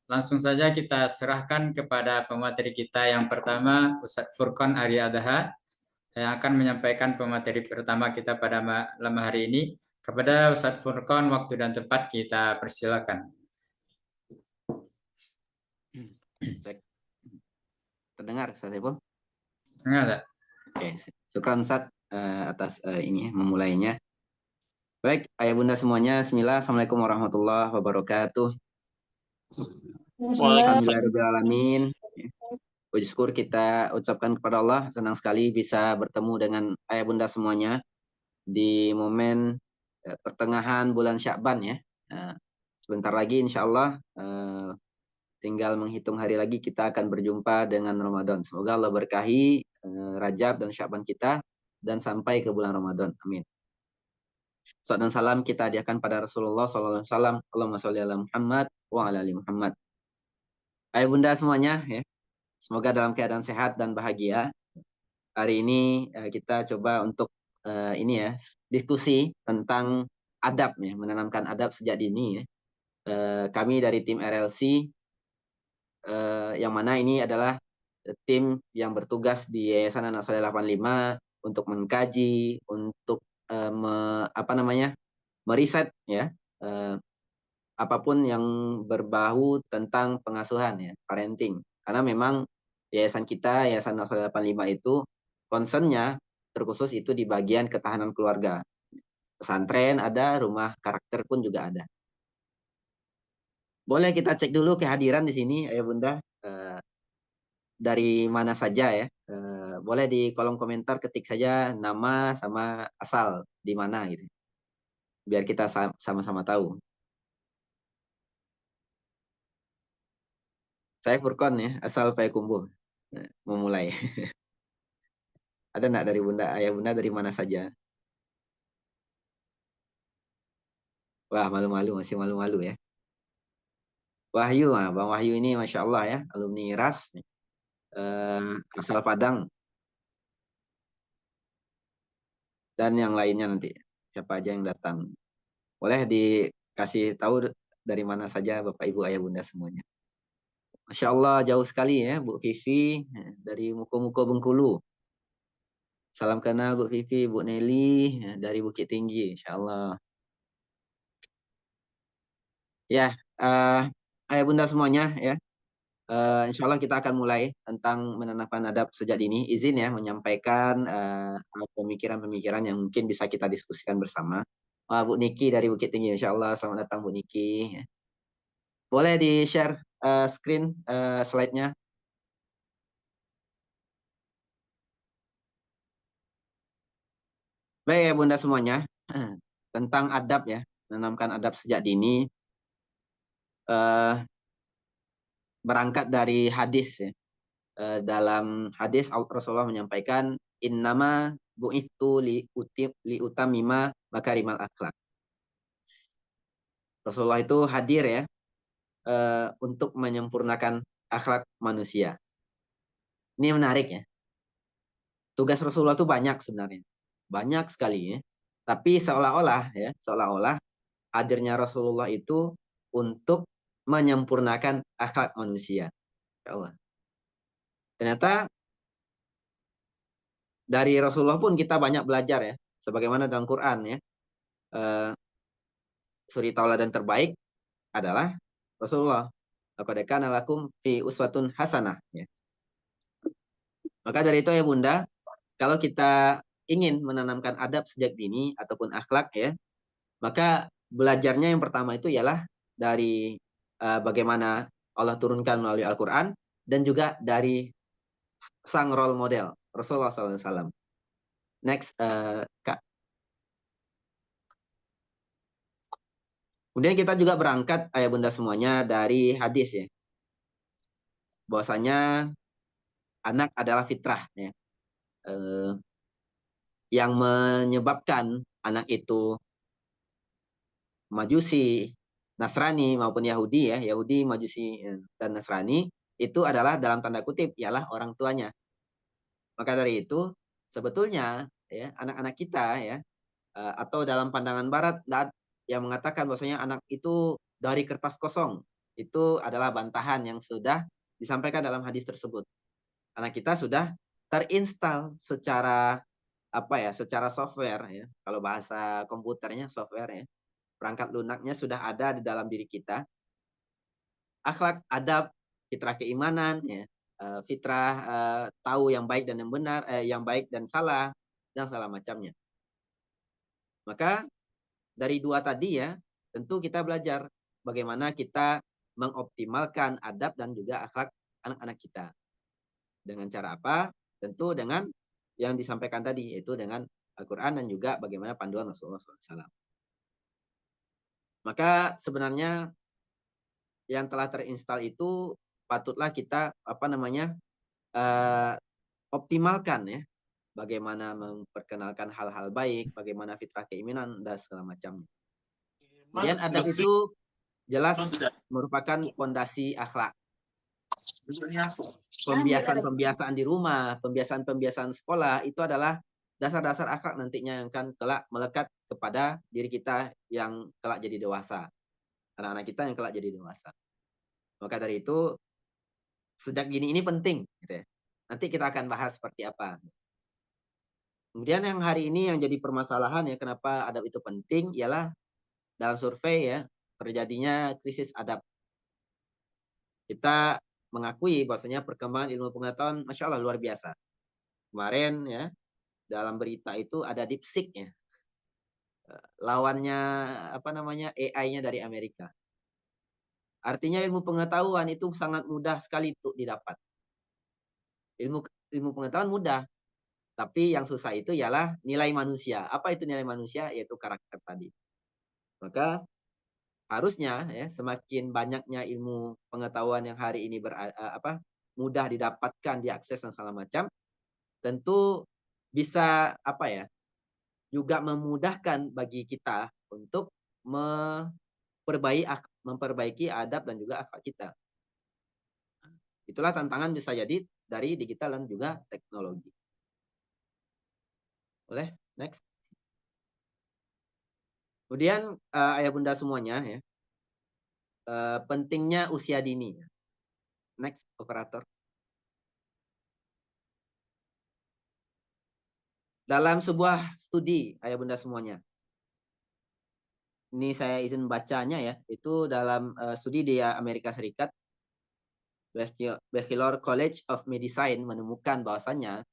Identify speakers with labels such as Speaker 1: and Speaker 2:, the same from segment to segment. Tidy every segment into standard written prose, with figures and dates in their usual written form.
Speaker 1: Langsung saja kita serahkan kepada pemateri kita yang pertama, Ustadz Furqon Arya Daha, yang akan menyampaikan pemateri pertama kita pada malam hari ini. Kepada Ustadz Furqon, waktu dan tempat kita persilakan.
Speaker 2: Cek. Terdengar, Ustaz Saiful?
Speaker 1: Terdengar,
Speaker 2: Oke, syukran Ustaz atas ini memulainya. Baik, ayah bunda semuanya, bismillah, assalamualaikum warahmatullahi wabarakatuh. Alhamdulillahirrahmanirrahim. Puji syukur kita ucapkan kepada Allah, senang sekali bisa bertemu dengan ayah bunda semuanya di momen pertengahan bulan Sya'ban ya. Sebentar lagi insya Allah tinggal menghitung hari lagi kita akan berjumpa dengan Ramadan. Semoga Allah berkahi Rajab dan Sya'ban kita dan sampai ke bulan Ramadan. Amin. Salam dan salam kita hadiahkan pada Rasulullah SAW. Allahumma sholli ala Muhammad wa ala ali Muhammad. Ayah bunda semuanya ya. Semoga dalam keadaan sehat dan bahagia. Hari ini kita coba untuk ini ya, diskusi tentang adab ya, menanamkan adab sejak dini ya. Kami dari tim RLC yang mana ini adalah tim yang bertugas di Yayasan Anak Soleh 85 untuk mengkaji, untuk meriset ya apapun yang berbau tentang pengasuhan ya, parenting. Karena memang yayasan kita, Yayasan Anak Soleh 85 itu concernnya terkhusus itu di bagian ketahanan keluarga. Pesantren ada, rumah karakter pun juga ada. Boleh kita cek dulu kehadiran di sini, Ayah Bunda. Dari mana saja ya. Boleh di kolom komentar ketik saja nama sama asal di mana gitu. Biar kita sama-sama tahu. Saya Furqon ya, asal Payakumbuh. Memulai. Ada enggak dari Bunda, Ayah Bunda dari mana saja? Wah, malu-malu, masih malu-malu ya. Wahyu, Bang Wahyu ini Masya Allah ya, alumni RAS. Asal Padang. Dan yang lainnya nanti. Siapa aja yang datang. Boleh dikasih tahu dari mana saja Bapak Ibu Ayah Bunda semuanya. Masya Allah jauh sekali ya Bu Vivi dari Muko-Muko Bengkulu. Salam kenal Bu Vivi, Bu Nelly dari Bukit Tinggi, Insya Allah. Ya, Ayah Bunda semuanya ya. Insya Allah kita akan mulai tentang menanamkan adab sejak dini. Izin ya menyampaikan pemikiran-pemikiran yang mungkin bisa kita diskusikan bersama. Bu Niki dari Bukit Tinggi, Insya Allah. Selamat datang Bu Niki. Boleh di-share screen slide-nya. Baik ya Bunda semuanya, tentang adab ya, menanamkan adab sejak dini, berangkat dari hadis ya. Dalam hadis Rasulullah menyampaikan, innama bu'istu li utamima makarimal akhlak. Rasulullah itu hadir ya, untuk menyempurnakan akhlak manusia. Ini menarik ya. Tugas Rasulullah itu banyak sebenarnya. Banyak sekali ya. Tapi seolah-olah hadirnya Rasulullah itu untuk menyempurnakan akhlak manusia. Ya Allah. Ternyata dari Rasulullah pun kita banyak belajar ya. Sebagaimana dalam Quran ya. Suri tauladan terbaik adalah Rasulullah. Laqad kana lakum fi uswatun hasanah ya. Maka dari itu ya Bunda, kalau kita ingin menanamkan adab sejak dini ataupun akhlak ya, maka belajarnya yang pertama itu ialah dari bagaimana Allah turunkan melalui Al-Quran dan juga dari sang role model Rasulullah SAW. Next, Kak. Kemudian kita juga berangkat ayah bunda semuanya dari hadis ya, bahwasanya anak adalah fitrah ya. Yang menyebabkan anak itu Majusi, Nasrani maupun Yahudi ya, Yahudi, Majusi dan Nasrani itu adalah dalam tanda kutip ialah orang tuanya. Maka dari itu sebetulnya ya anak-anak kita ya atau dalam pandangan barat yang mengatakan bahwasanya anak itu dari kertas kosong. Itu adalah bantahan yang sudah disampaikan dalam hadis tersebut. Karena kita sudah terinstal secara apa ya, secara software ya. Kalau bahasa komputernya software ya. Perangkat lunaknya sudah ada di dalam diri kita. Akhlak, adab, fitrah keimanan ya, fitrah tahu yang baik dan yang benar, yang baik dan salah dan segala macamnya. Maka dari dua tadi ya, tentu kita belajar bagaimana kita mengoptimalkan adab dan juga akhlak anak-anak kita. Dengan cara apa? Tentu dengan yang disampaikan tadi, yaitu dengan Al-Quran dan juga bagaimana panduan Rasulullah SAW. Maka sebenarnya yang telah terinstal itu patutlah kita optimalkan ya, bagaimana memperkenalkan hal-hal baik, bagaimana fitrah keimanan dan segala macamnya. Kemudian adab itu jelas merupakan pondasi akhlak. Pembiasaan-pembiasaan di rumah, pembiasaan-pembiasaan sekolah itu adalah dasar-dasar akhlak nantinya yang akan kelak melekat kepada diri kita yang kelak jadi dewasa. Anak-anak kita yang kelak jadi dewasa. Maka dari itu sejak gini ini penting gitu ya. Nanti kita akan bahas seperti apa. Kemudian yang hari ini yang jadi permasalahan ya, kenapa adab itu penting ialah dalam survei ya, terjadinya krisis adab. Kita mengakui bahwasanya perkembangan ilmu pengetahuan Masya Allah luar biasa. Kemarin ya, dalam berita itu ada DeepSeek ya. Lawannya AI-nya dari Amerika. Artinya ilmu pengetahuan itu sangat mudah sekali untuk didapat. Ilmu ilmu pengetahuan mudah, tapi yang susah itu ialah nilai manusia. Apa itu nilai manusia? Yaitu karakter tadi. Maka harusnya ya, semakin banyaknya ilmu pengetahuan yang hari ini mudah didapatkan, diakses dan segala macam, tentu bisa juga memudahkan bagi kita untuk memperbaiki adab dan juga akhlak kita. Itulah tantangan bisa jadi dari digital dan juga teknologi. Boleh? Next. Kemudian ayah bunda semuanya ya, pentingnya usia dini. Next, operator. Dalam sebuah studi ayah bunda semuanya. Ini saya izin bacanya ya. Itu dalam studi di Amerika Serikat. Bachelar College of Medicine menemukan bahwasannya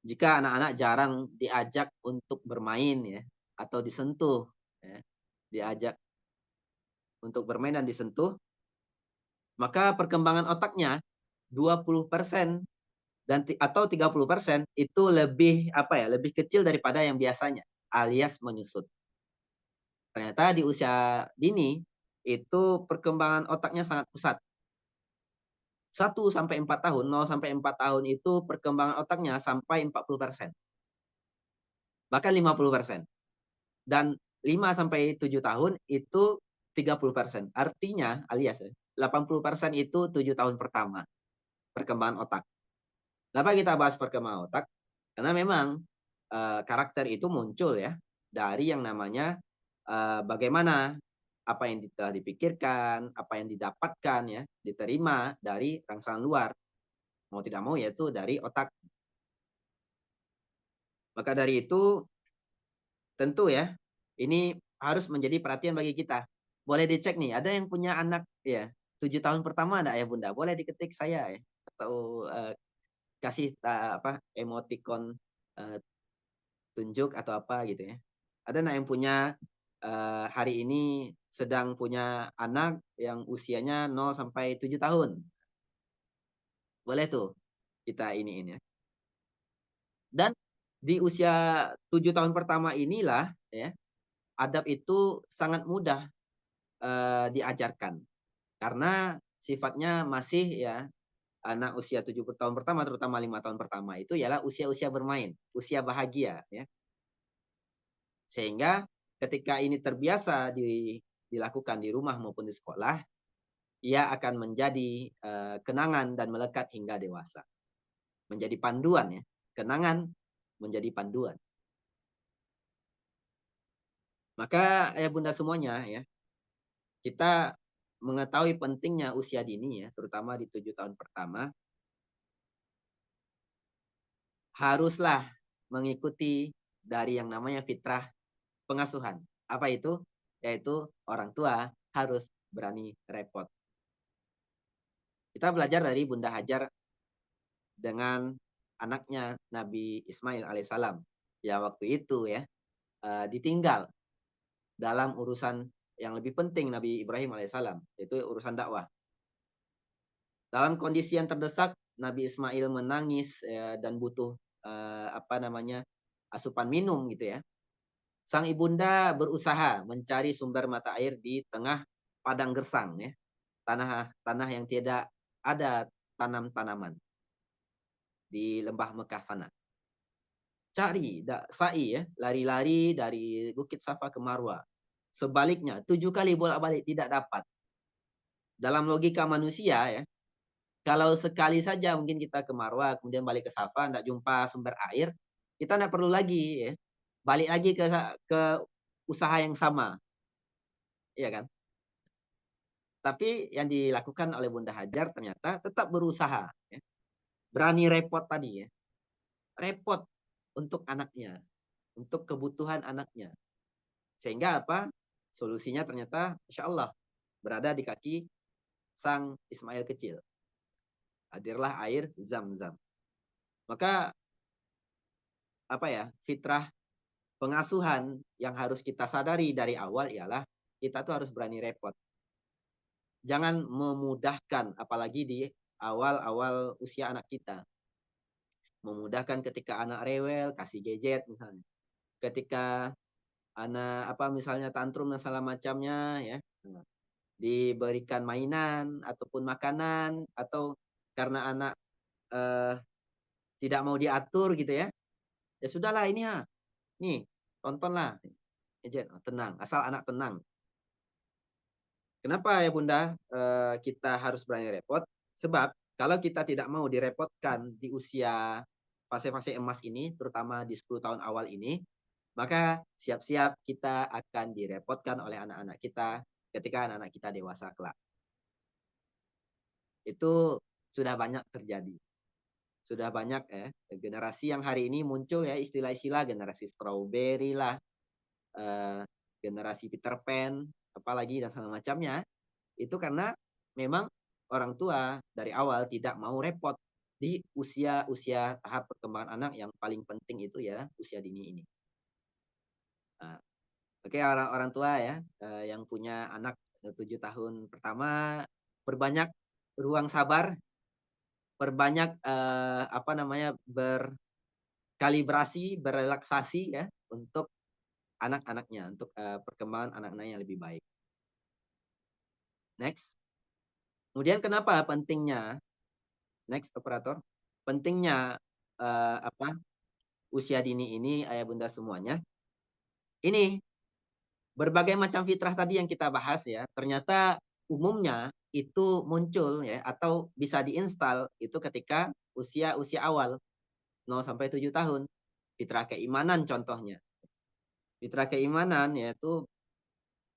Speaker 2: jika anak-anak jarang diajak untuk bermain ya atau disentuh ya, diajak untuk bermain dan disentuh, maka perkembangan otaknya 20% atau 30% itu lebih kecil daripada yang biasanya, alias menyusut. Ternyata di usia dini itu perkembangan otaknya sangat pesat. 1 sampai 4 tahun, 0 sampai 4 tahun itu perkembangan otaknya sampai 40%. Bahkan 50%. Dan 5 sampai 7 tahun itu 30%. Artinya alias 80% itu 7 tahun pertama perkembangan otak. Kenapa kita bahas perkembangan otak? Karena memang karakter itu muncul ya dari yang namanya bagaimana apa yang telah dipikirkan, apa yang didapatkan ya, diterima dari rangsangan luar. Mau tidak mau yaitu dari otak. Maka dari itu tentu ya, ini harus menjadi perhatian bagi kita. Boleh dicek nih, ada yang punya anak ya 7 tahun pertama ada ya bunda, boleh diketik saya ya, atau kasih emoticon tunjuk atau apa gitu ya. Ada anak yang punya hari ini sedang punya anak yang usianya 0 sampai 7 tahun. Boleh tuh kita iniin ya. Dan di usia 7 tahun pertama inilah ya, adab itu sangat mudah diajarkan. Karena sifatnya masih ya, anak usia 7 tahun pertama, terutama 5 tahun pertama itu ialah usia-usia bermain, usia bahagia ya. Sehingga ketika ini terbiasa dilakukan di rumah maupun di sekolah, ia akan menjadi kenangan dan melekat hingga dewasa. Menjadi panduan ya, kenangan menjadi panduan. Maka ya bunda semuanya ya, kita mengetahui pentingnya usia dini ya, terutama di 7 tahun pertama, haruslah mengikuti dari yang namanya fitrah pengasuhan. Apa itu? Yaitu orang tua harus berani repot. Kita belajar dari Bunda Hajar dengan anaknya Nabi Ismail alaihissalam. Ya waktu itu ya ditinggal dalam urusan yang lebih penting Nabi Ibrahim alaihissalam, yaitu urusan dakwah. Dalam kondisi yang terdesak, Nabi Ismail menangis ya, dan butuh asupan minum gitu ya. Sang ibunda berusaha mencari sumber mata air di tengah padang gersang ya, tanah yang tidak ada tanam-tanaman di lembah Mekah sana. Sa'i ya, lari-lari dari Bukit Safa ke Marwa. Sebaliknya, 7 kali bolak-balik tidak dapat. Dalam logika manusia ya, kalau sekali saja mungkin kita ke Marwa, kemudian balik ke Safa, tidak jumpa sumber air, kita tidak perlu lagi ya, balik lagi ke usaha yang sama. Iya kan? Tapi yang dilakukan oleh Bunda Hajar ternyata tetap berusaha. Ya. Berani repot tadi ya. Repot untuk anaknya. Untuk kebutuhan anaknya. Sehingga apa? Solusinya ternyata Insya Allah berada di kaki sang Ismail kecil. Hadirlah air Zam-Zam. Maka fitrah pengasuhan yang harus kita sadari dari awal ialah kita tuh harus berani repot. Jangan memudahkan apalagi di awal-awal usia anak kita. Memudahkan ketika anak rewel, kasih gadget misalnya. Ketika anak misalnya tantrum dan segala macamnya ya. Diberikan mainan ataupun makanan atau karena anak tidak mau diatur gitu ya. Ya sudahlah ini ha. Nih, tontonlah. Gadget, tenang, asal anak tenang. Kenapa ya Bunda kita harus berani repot? Sebab kalau kita tidak mau direpotkan di usia fase-fase emas ini, terutama di 10 tahun awal ini, maka siap-siap kita akan direpotkan oleh anak-anak kita ketika anak-anak kita dewasa kelak. Itu sudah banyak terjadi. Sudah banyak ya, generasi yang hari ini muncul ya istilah-istilah generasi strawberry lah, generasi Peter Pan, apalagi dan segala macamnya. Itu karena memang orang tua dari awal tidak mau repot di usia tahap perkembangan anak yang paling penting itu ya usia dini ini. Nah, oke orang tua ya yang punya anak 7 tahun pertama perbanyak ruang sabar, perbanyak berkalibrasi, berrelaksasi ya untuk anak-anaknya, untuk perkembangan anak-anaknya yang lebih baik. Next. Kemudian kenapa pentingnya next operator? Pentingnya usia dini ini ayah bunda semuanya. Ini berbagai macam fitrah tadi yang kita bahas ya, ternyata umumnya itu muncul ya atau bisa diinstal itu ketika usia awal 0 sampai 7 tahun. Fitrah keimanan contohnya. Fitrah keimanan yaitu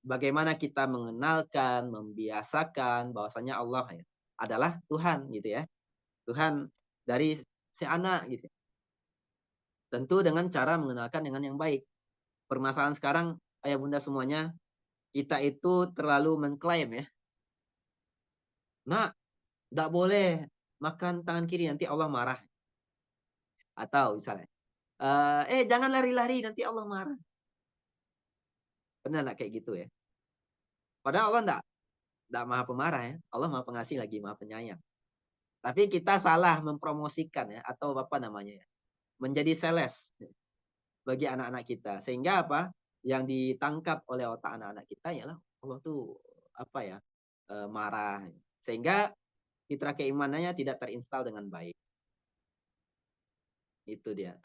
Speaker 2: bagaimana kita mengenalkan, membiasakan bahwasanya Allah ya, adalah Tuhan gitu ya. Tuhan dari si anak gitu. Tentu dengan cara mengenalkan dengan yang baik. Permasalahan sekarang ayah bunda semuanya kita itu terlalu mengklaim ya. Nah, tidak boleh makan tangan kiri nanti Allah marah. Atau misalnya, jangan lari-lari nanti Allah marah. Benar nggak kayak gitu ya? Padahal Allah enggak maha pemarah ya. Allah maha pengasih lagi maha penyayang. Tapi kita salah mempromosikan ya atau apa namanya ya. Menjadi sales bagi anak-anak kita. Sehingga apa? Yang ditangkap oleh otak anak-anak kita ialah Allah tuh marah. Sehingga fitrah keimanannya tidak terinstal dengan baik. Itu dia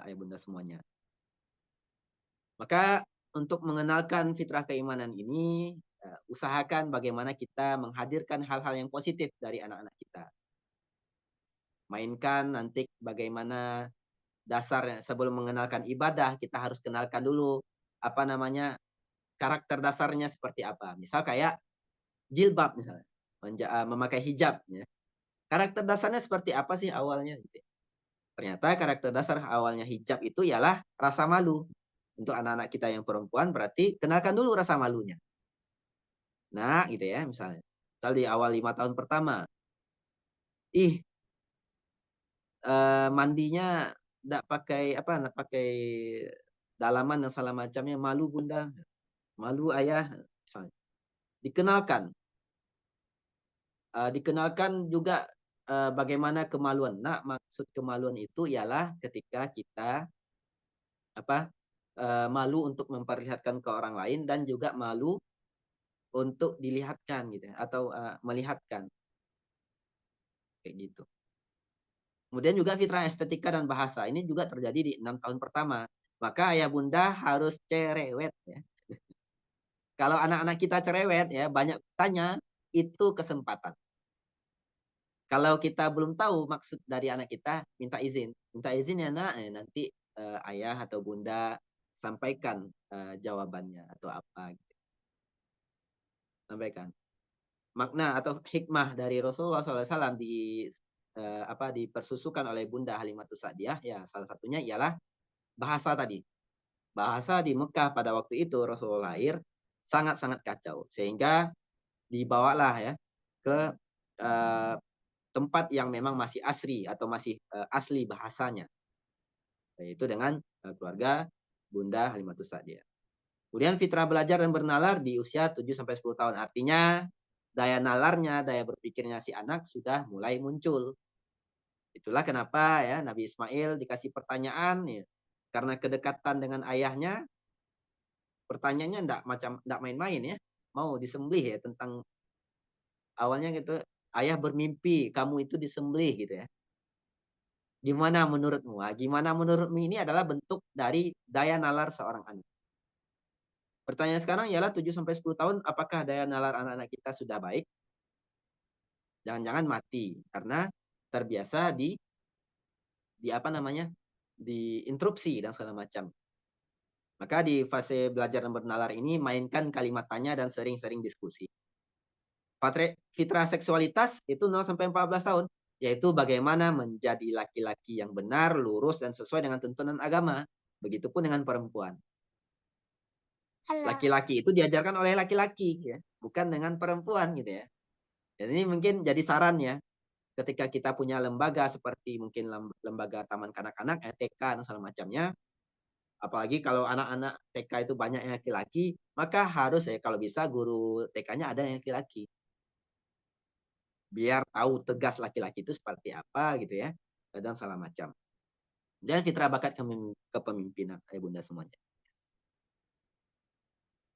Speaker 2: ayah bunda semuanya. Maka untuk mengenalkan fitrah keimanan ini, usahakan bagaimana kita menghadirkan hal-hal yang positif dari anak-anak kita. Mainkan nanti bagaimana dasar sebelum mengenalkan ibadah, kita harus kenalkan dulu karakter dasarnya seperti apa. Misal kayak jilbab misalnya, memakai hijab ya. Karakter dasarnya seperti apa sih awalnya gitu ya. Ternyata karakter dasar awalnya hijab itu ialah rasa malu. Untuk anak-anak kita yang perempuan berarti kenalkan dulu rasa malunya. Nah, gitu ya misalnya. Misal di awal 5 tahun pertama, ih mandinya nggak pakai apa, nggak pakai dalaman dan segala macamnya, malu bunda, malu ayah, misalnya. Dikenalkan, dikenalkan juga bagaimana kemaluan. Nah, maksud kemaluan itu ialah ketika kita apa malu untuk memperlihatkan ke orang lain dan juga malu untuk dilihatkan gitu ya, atau melihatkan kayak gitu. Kemudian juga fitrah estetika dan bahasa ini juga terjadi di 6 tahun pertama. Maka ayah bunda harus cerewet ya. Kalau anak-anak kita cerewet ya, banyak tanya, itu kesempatan. Kalau kita belum tahu maksud dari anak kita, minta izin. Minta izin ya nak, nanti ayah atau bunda sampaikan jawabannya atau apa gitu. Sampaikan. Makna atau hikmah dari Rasulullah SAW dipersusukan oleh Bunda Halimatus Sa'diyah ya, salah satunya ialah bahasa tadi. Bahasa di Mekah pada waktu itu Rasulullah lahir sangat-sangat kacau, sehingga dibawalah ya ke eh, tempat yang memang masih asri atau masih asli bahasanya, yaitu dengan keluarga Bunda Halimatus Sa'diyah. Kemudian fitrah belajar dan bernalar di usia 7 sampai 10 tahun. Artinya daya nalarnya, daya berpikirnya si anak sudah mulai muncul. Itulah kenapa ya Nabi Ismail dikasih pertanyaan ya. Karena kedekatan dengan ayahnya, pertanyaannya enggak main-main ya. Mau disembelih ya, tentang awalnya gitu, ayah bermimpi kamu itu disembelih gitu ya. Gimana menurutmu? Gimana menurutmu ini adalah bentuk dari daya nalar seorang anak. Pertanyaan sekarang ialah 7 sampai 10 tahun, apakah daya nalar anak-anak kita sudah baik? Jangan-jangan mati karena terbiasa di apa namanya? Diinterupsi dan segala macam. Maka di fase belajar dan bernalar ini mainkan kalimat tanya dan sering-sering diskusi. Fitrah seksualitas itu 0 sampai 14 tahun, yaitu bagaimana menjadi laki-laki yang benar, lurus dan sesuai dengan tuntunan agama. Begitupun dengan perempuan. Laki-laki itu diajarkan oleh laki-laki ya, bukan dengan perempuan gitu ya. Dan ini mungkin jadi saran ya, ketika kita punya lembaga seperti mungkin lembaga taman kanak-kanak, TK dan segala macamnya, apalagi kalau anak-anak TK itu banyak yang laki-laki, maka harus ya kalau bisa guru TK-nya ada yang laki-laki. Biar tahu tegas laki-laki itu seperti apa gitu ya, dan segala macam. Dan fitrah bakat kepemimpinan, bunda semuanya.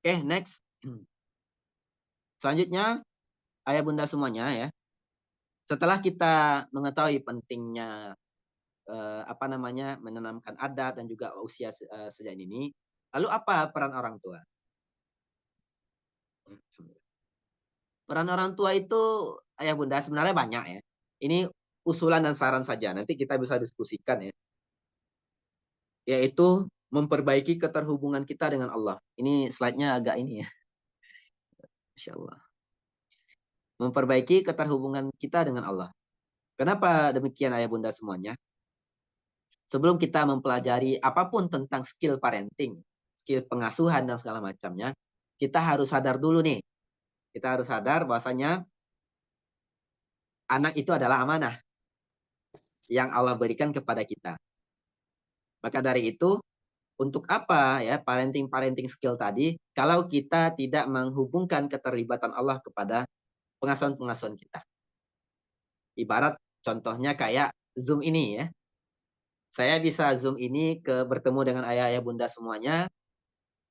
Speaker 2: Oke, next. Selanjutnya, ayah bunda semuanya ya. Setelah kita mengetahui pentingnya menanamkan adat dan juga usia sejak ini, lalu apa peran orang tua? Peran orang tua itu ayah bunda sebenarnya banyak ya. Ini usulan dan saran saja. Nanti kita bisa diskusikan ya. Yaitu memperbaiki keterhubungan kita dengan Allah. Ini slide-nya agak ini ya. Masya Allah. Memperbaiki keterhubungan kita dengan Allah. Kenapa demikian ayah bunda semuanya? Sebelum kita mempelajari apapun tentang skill parenting, skill pengasuhan dan segala macamnya, kita harus sadar dulu nih. Kita harus sadar bahwasanya anak itu adalah amanah yang Allah berikan kepada kita. Maka dari itu, untuk apa ya parenting skill tadi kalau kita tidak menghubungkan keterlibatan Allah kepada pengasuhan-pengasuhan kita. Ibarat contohnya kayak Zoom ini ya. Saya bisa Zoom ini bertemu dengan ayah-ayah bunda semuanya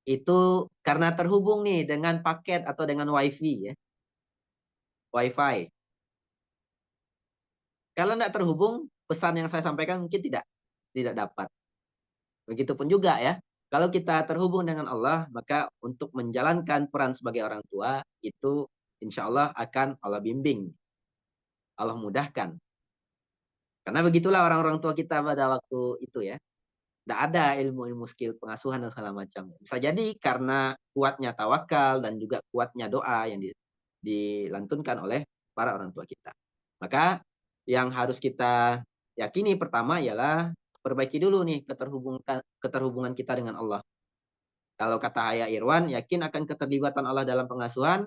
Speaker 2: itu karena terhubung nih dengan paket atau dengan WiFi ya. WiFi. Kalau tidak terhubung, pesan yang saya sampaikan mungkin tidak dapat. Begitupun juga ya. Kalau kita terhubung dengan Allah, maka untuk menjalankan peran sebagai orang tua itu insya Allah akan Allah bimbing. Allah mudahkan. Karena begitulah orang-orang tua kita pada waktu itu ya. Tidak ada ilmu-ilmu skill pengasuhan dan segala macam. Bisa jadi karena kuatnya tawakal dan juga kuatnya doa yang dilantunkan oleh para orang tua kita. Maka yang harus kita yakini pertama ialah perbaiki dulu nih keterhubungan kita dengan Allah. Kalau kata Ayah Irwan, yakin akan keterlibatan Allah dalam pengasuhan,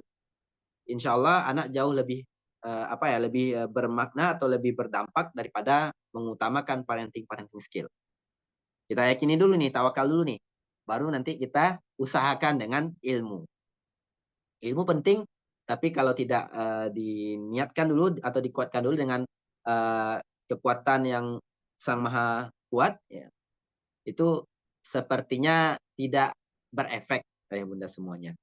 Speaker 2: insya Allah anak jauh lebih lebih bermakna atau lebih berdampak daripada mengutamakan parenting skill. Kita yakini dulu nih, tawakal dulu nih. Baru nanti kita usahakan dengan ilmu. Ilmu penting, tapi kalau tidak diniatkan dulu atau dikuatkan dulu dengan kekuatan yang Sang Maha Kuat, ya, itu sepertinya tidak berefek, ayah bunda semuanya.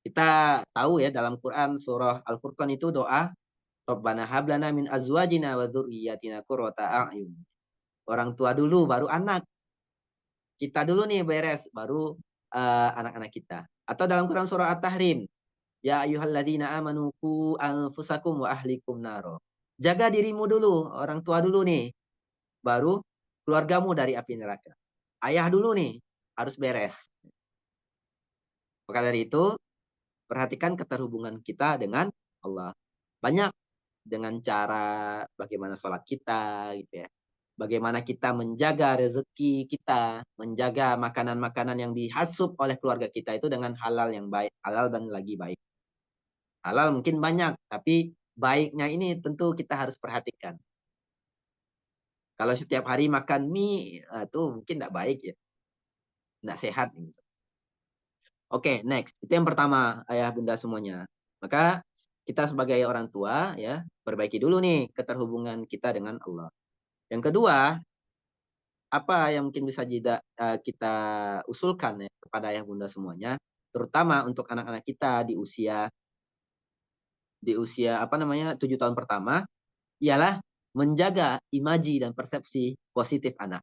Speaker 2: Kita tahu ya dalam Quran surah Al-Furqan itu doa Rabbana hablana min azwajina wa dzurriyyatina qurrata a'yun. Orang tua dulu baru anak. Kita dulu nih beres baru anak-anak kita. Atau dalam Quran surah At-Tahrim, ya ayyuhalladzina amanu qu anfusakum wa ahlikum naro. Jaga dirimu dulu, orang tua dulu nih. Baru keluargamu dari api neraka. Ayah dulu nih harus beres. Maka dari itu perhatikan keterhubungan kita dengan Allah. Banyak dengan cara bagaimana sholat kita gitu ya. Bagaimana kita menjaga rezeki kita, menjaga makanan-makanan yang dihasup oleh keluarga kita itu dengan halal yang baik, halal dan lagi baik. Halal mungkin banyak, tapi baiknya ini tentu kita harus perhatikan. Kalau setiap hari makan mie, itu mungkin tidak baik ya. Tidak sehat. Gitu. Oke, next. Itu yang pertama, ayah bunda semuanya. Maka kita sebagai orang tua ya, perbaiki dulu nih keterhubungan kita dengan Allah. Yang kedua, apa yang mungkin bisa kita usulkan ya kepada ayah bunda semuanya, terutama untuk anak-anak kita di usia 7 tahun pertama, ialah menjaga imaji dan persepsi positif anak.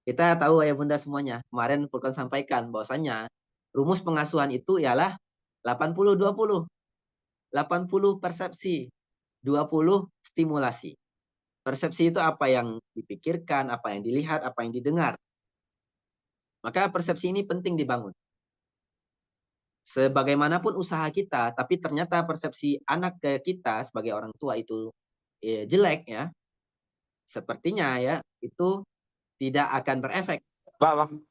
Speaker 2: Kita tahu ayah bunda semuanya, kemarin Furqan sampaikan bahwasannya rumus pengasuhan itu ialah 80-20. 80 persepsi, 20 stimulasi. Persepsi itu apa yang dipikirkan, apa yang dilihat, apa yang didengar. Maka persepsi ini penting dibangun. Sebagaimanapun usaha kita, tapi ternyata persepsi anak ke kita sebagai orang tua itu jelek ya, sepertinya ya itu tidak akan berefek.
Speaker 3: Bang.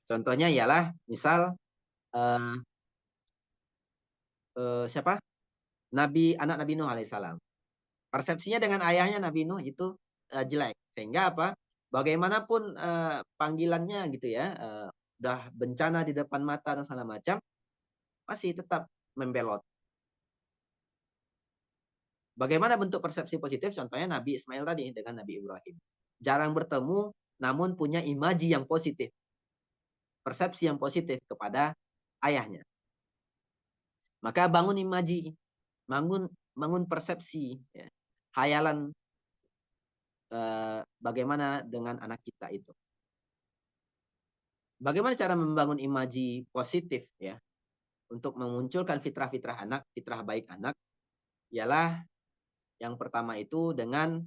Speaker 2: Contohnya ialah misal siapa? Anak Nabi Nuh alaihissalam. Persepsinya dengan ayahnya Nabi Nuh itu jelek. Sehingga apa? Bagaimanapun panggilannya gitu ya, udah bencana di depan mata dan segala macam, masih tetap membelot. Bagaimana bentuk persepsi positif? Contohnya Nabi Ismail tadi dengan Nabi Ibrahim. Jarang bertemu, namun punya imaji yang positif. Persepsi yang positif kepada ayahnya. Maka bangun imaji, bangun persepsi, ya. Hayalan bagaimana dengan anak kita itu. Bagaimana cara membangun imaji positif ya untuk memunculkan fitrah-fitrah anak, fitrah baik anak, ialah yang pertama itu dengan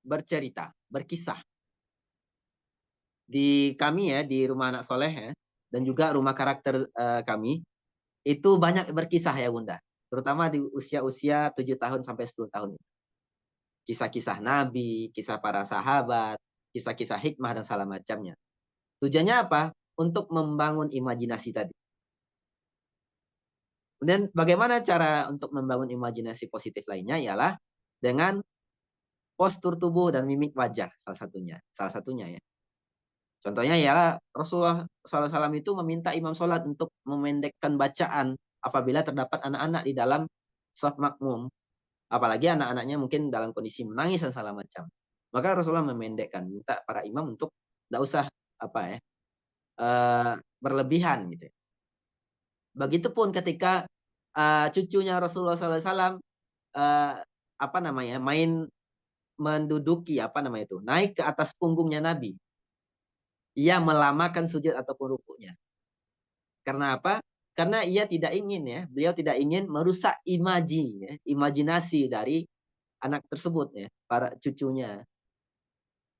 Speaker 2: bercerita, berkisah. Di kami ya, di rumah anak soleh ya, dan juga rumah karakter kami, itu banyak berkisah ya bunda. Terutama di usia-usia 7 tahun sampai 10 tahun. Kisah-kisah Nabi, kisah para sahabat, kisah-kisah hikmah dan segala macamnya. Tujuannya apa? Untuk membangun imajinasi tadi. Kemudian bagaimana cara untuk membangun imajinasi positif lainnya ialah dengan postur tubuh dan mimik wajah salah satunya ya. Contohnya ialah Rasulullah SAW itu meminta imam sholat untuk memendekkan bacaan apabila terdapat anak-anak di dalam shaf makmum. Apalagi anak-anaknya mungkin dalam kondisi menangis dan segala macam. Maka Rasulullah memendekkan, minta para imam untuk tidak usah berlebihan gitu. Begitupun ketika cucunya Rasulullah SAW main menduduki naik ke atas punggungnya Nabi. Ia melamakan sujud ataupun rukuknya. Karena apa? Karena beliau tidak ingin merusak imajinasi dari anak tersebut ya, para cucunya.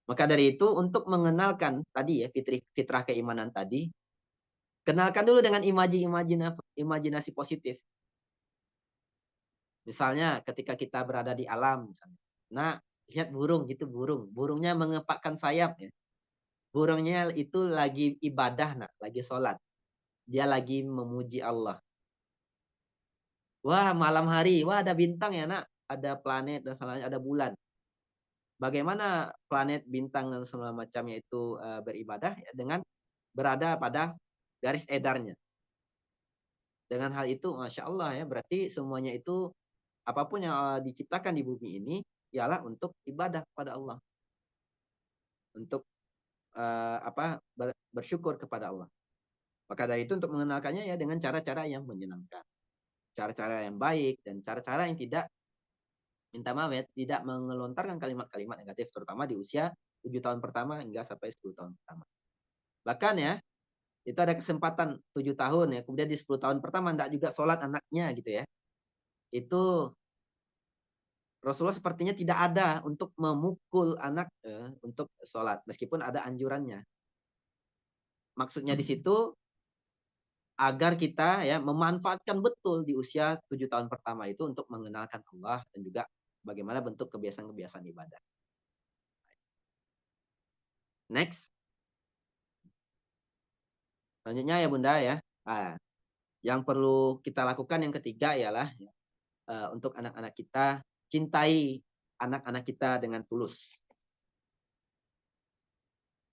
Speaker 2: Maka dari itu untuk mengenalkan tadi ya fitrah keimanan tadi, Kenalkan dulu dengan imajinasi positif. Misalnya ketika kita berada di alam misalnya. Nah, lihat burung gitu, burung. Burungnya mengepakkan sayap ya. Burungnya itu lagi ibadah, Nak, lagi sholat. Dia lagi memuji Allah. Wah, malam hari, wah ada bintang ya, Nak. Ada planet dan semuanya, ada bulan. Bagaimana planet, bintang dan segala macamnya itu beribadah ya, dengan berada pada garis edarnya. Dengan hal itu, masya Allah ya, berarti semuanya itu apapun yang diciptakan di bumi ini ialah untuk ibadah kepada Allah, untuk bersyukur kepada Allah. Maka dari itu untuk mengenalkannya ya dengan cara-cara yang menyenangkan, cara-cara yang baik dan cara-cara yang tidak minta maaf ya, tidak mengelontarkan kalimat-kalimat negatif terutama di usia 7 tahun pertama hingga sampai 10 tahun pertama. Bahkan ya, itu ada kesempatan 7 tahun ya, kemudian di 10 tahun pertama enggak juga sholat anaknya gitu ya. Itu Rasulullah sepertinya tidak ada untuk memukul anak untuk sholat, meskipun ada anjurannya. Maksudnya di situ agar kita ya memanfaatkan betul di usia 7 tahun pertama itu untuk mengenalkan Allah dan juga bagaimana bentuk kebiasaan-kebiasaan ibadah. Next. Selanjutnya ya Bunda ya. Nah, yang perlu kita lakukan yang ketiga ialah untuk anak-anak kita, cintai anak-anak kita dengan tulus.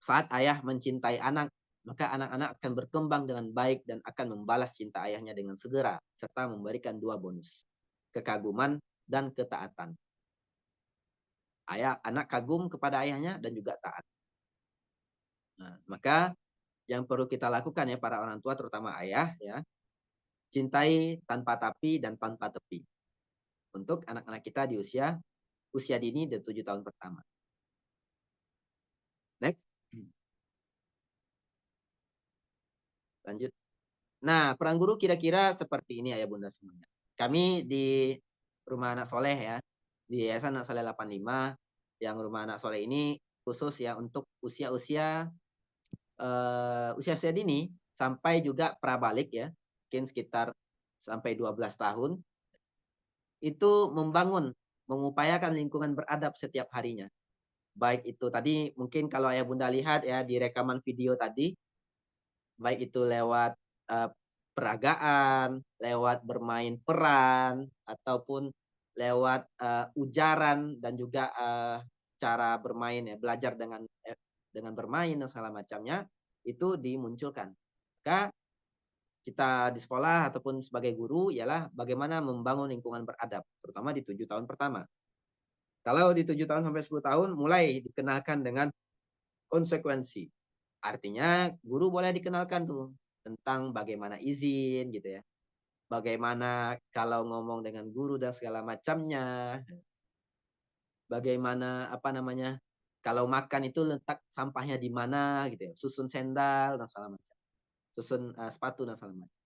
Speaker 2: Saat ayah mencintai anak, maka anak-anak akan berkembang dengan baik dan akan membalas cinta ayahnya dengan segera, serta memberikan 2 bonus, kekaguman dan ketaatan. Anak kagum kepada ayahnya dan juga taat. Nah, maka yang perlu kita lakukan ya para orang tua terutama ayah ya, cintai tanpa tapi dan tanpa tepi. Untuk anak-anak kita di usia dini dan 7 tahun pertama. Next. Lanjut. Nah, peran guru kira-kira seperti ini ya Bunda semuanya. Kami di Rumah Anak Soleh ya, di Yayasan Anak Soleh 85, yang Rumah Anak Soleh ini khusus ya untuk usia-usia usia-usia dini sampai juga prabalik ya, mungkin sekitar sampai 12 tahun, itu mengupayakan lingkungan beradab setiap harinya. Baik itu tadi mungkin kalau ayah bunda lihat ya di rekaman video tadi, baik itu lewat uh, peragaan, lewat bermain peran, ataupun lewat ujaran dan juga cara bermain ya, belajar dengan bermain dan segala macamnya itu dimunculkan. Maka kita di sekolah ataupun sebagai guru ialah bagaimana membangun lingkungan beradab, terutama di 7 tahun pertama. Kalau di 7 tahun sampai 10 tahun mulai dikenalkan dengan konsekuensi. Artinya guru boleh dikenalkan tuh tentang bagaimana izin gitu ya. Bagaimana kalau ngomong dengan guru dan segala macamnya. Bagaimana kalau makan itu letak sampahnya di mana gitu ya. Susun sendal dan segala macam. Susun sepatu dan segala macam.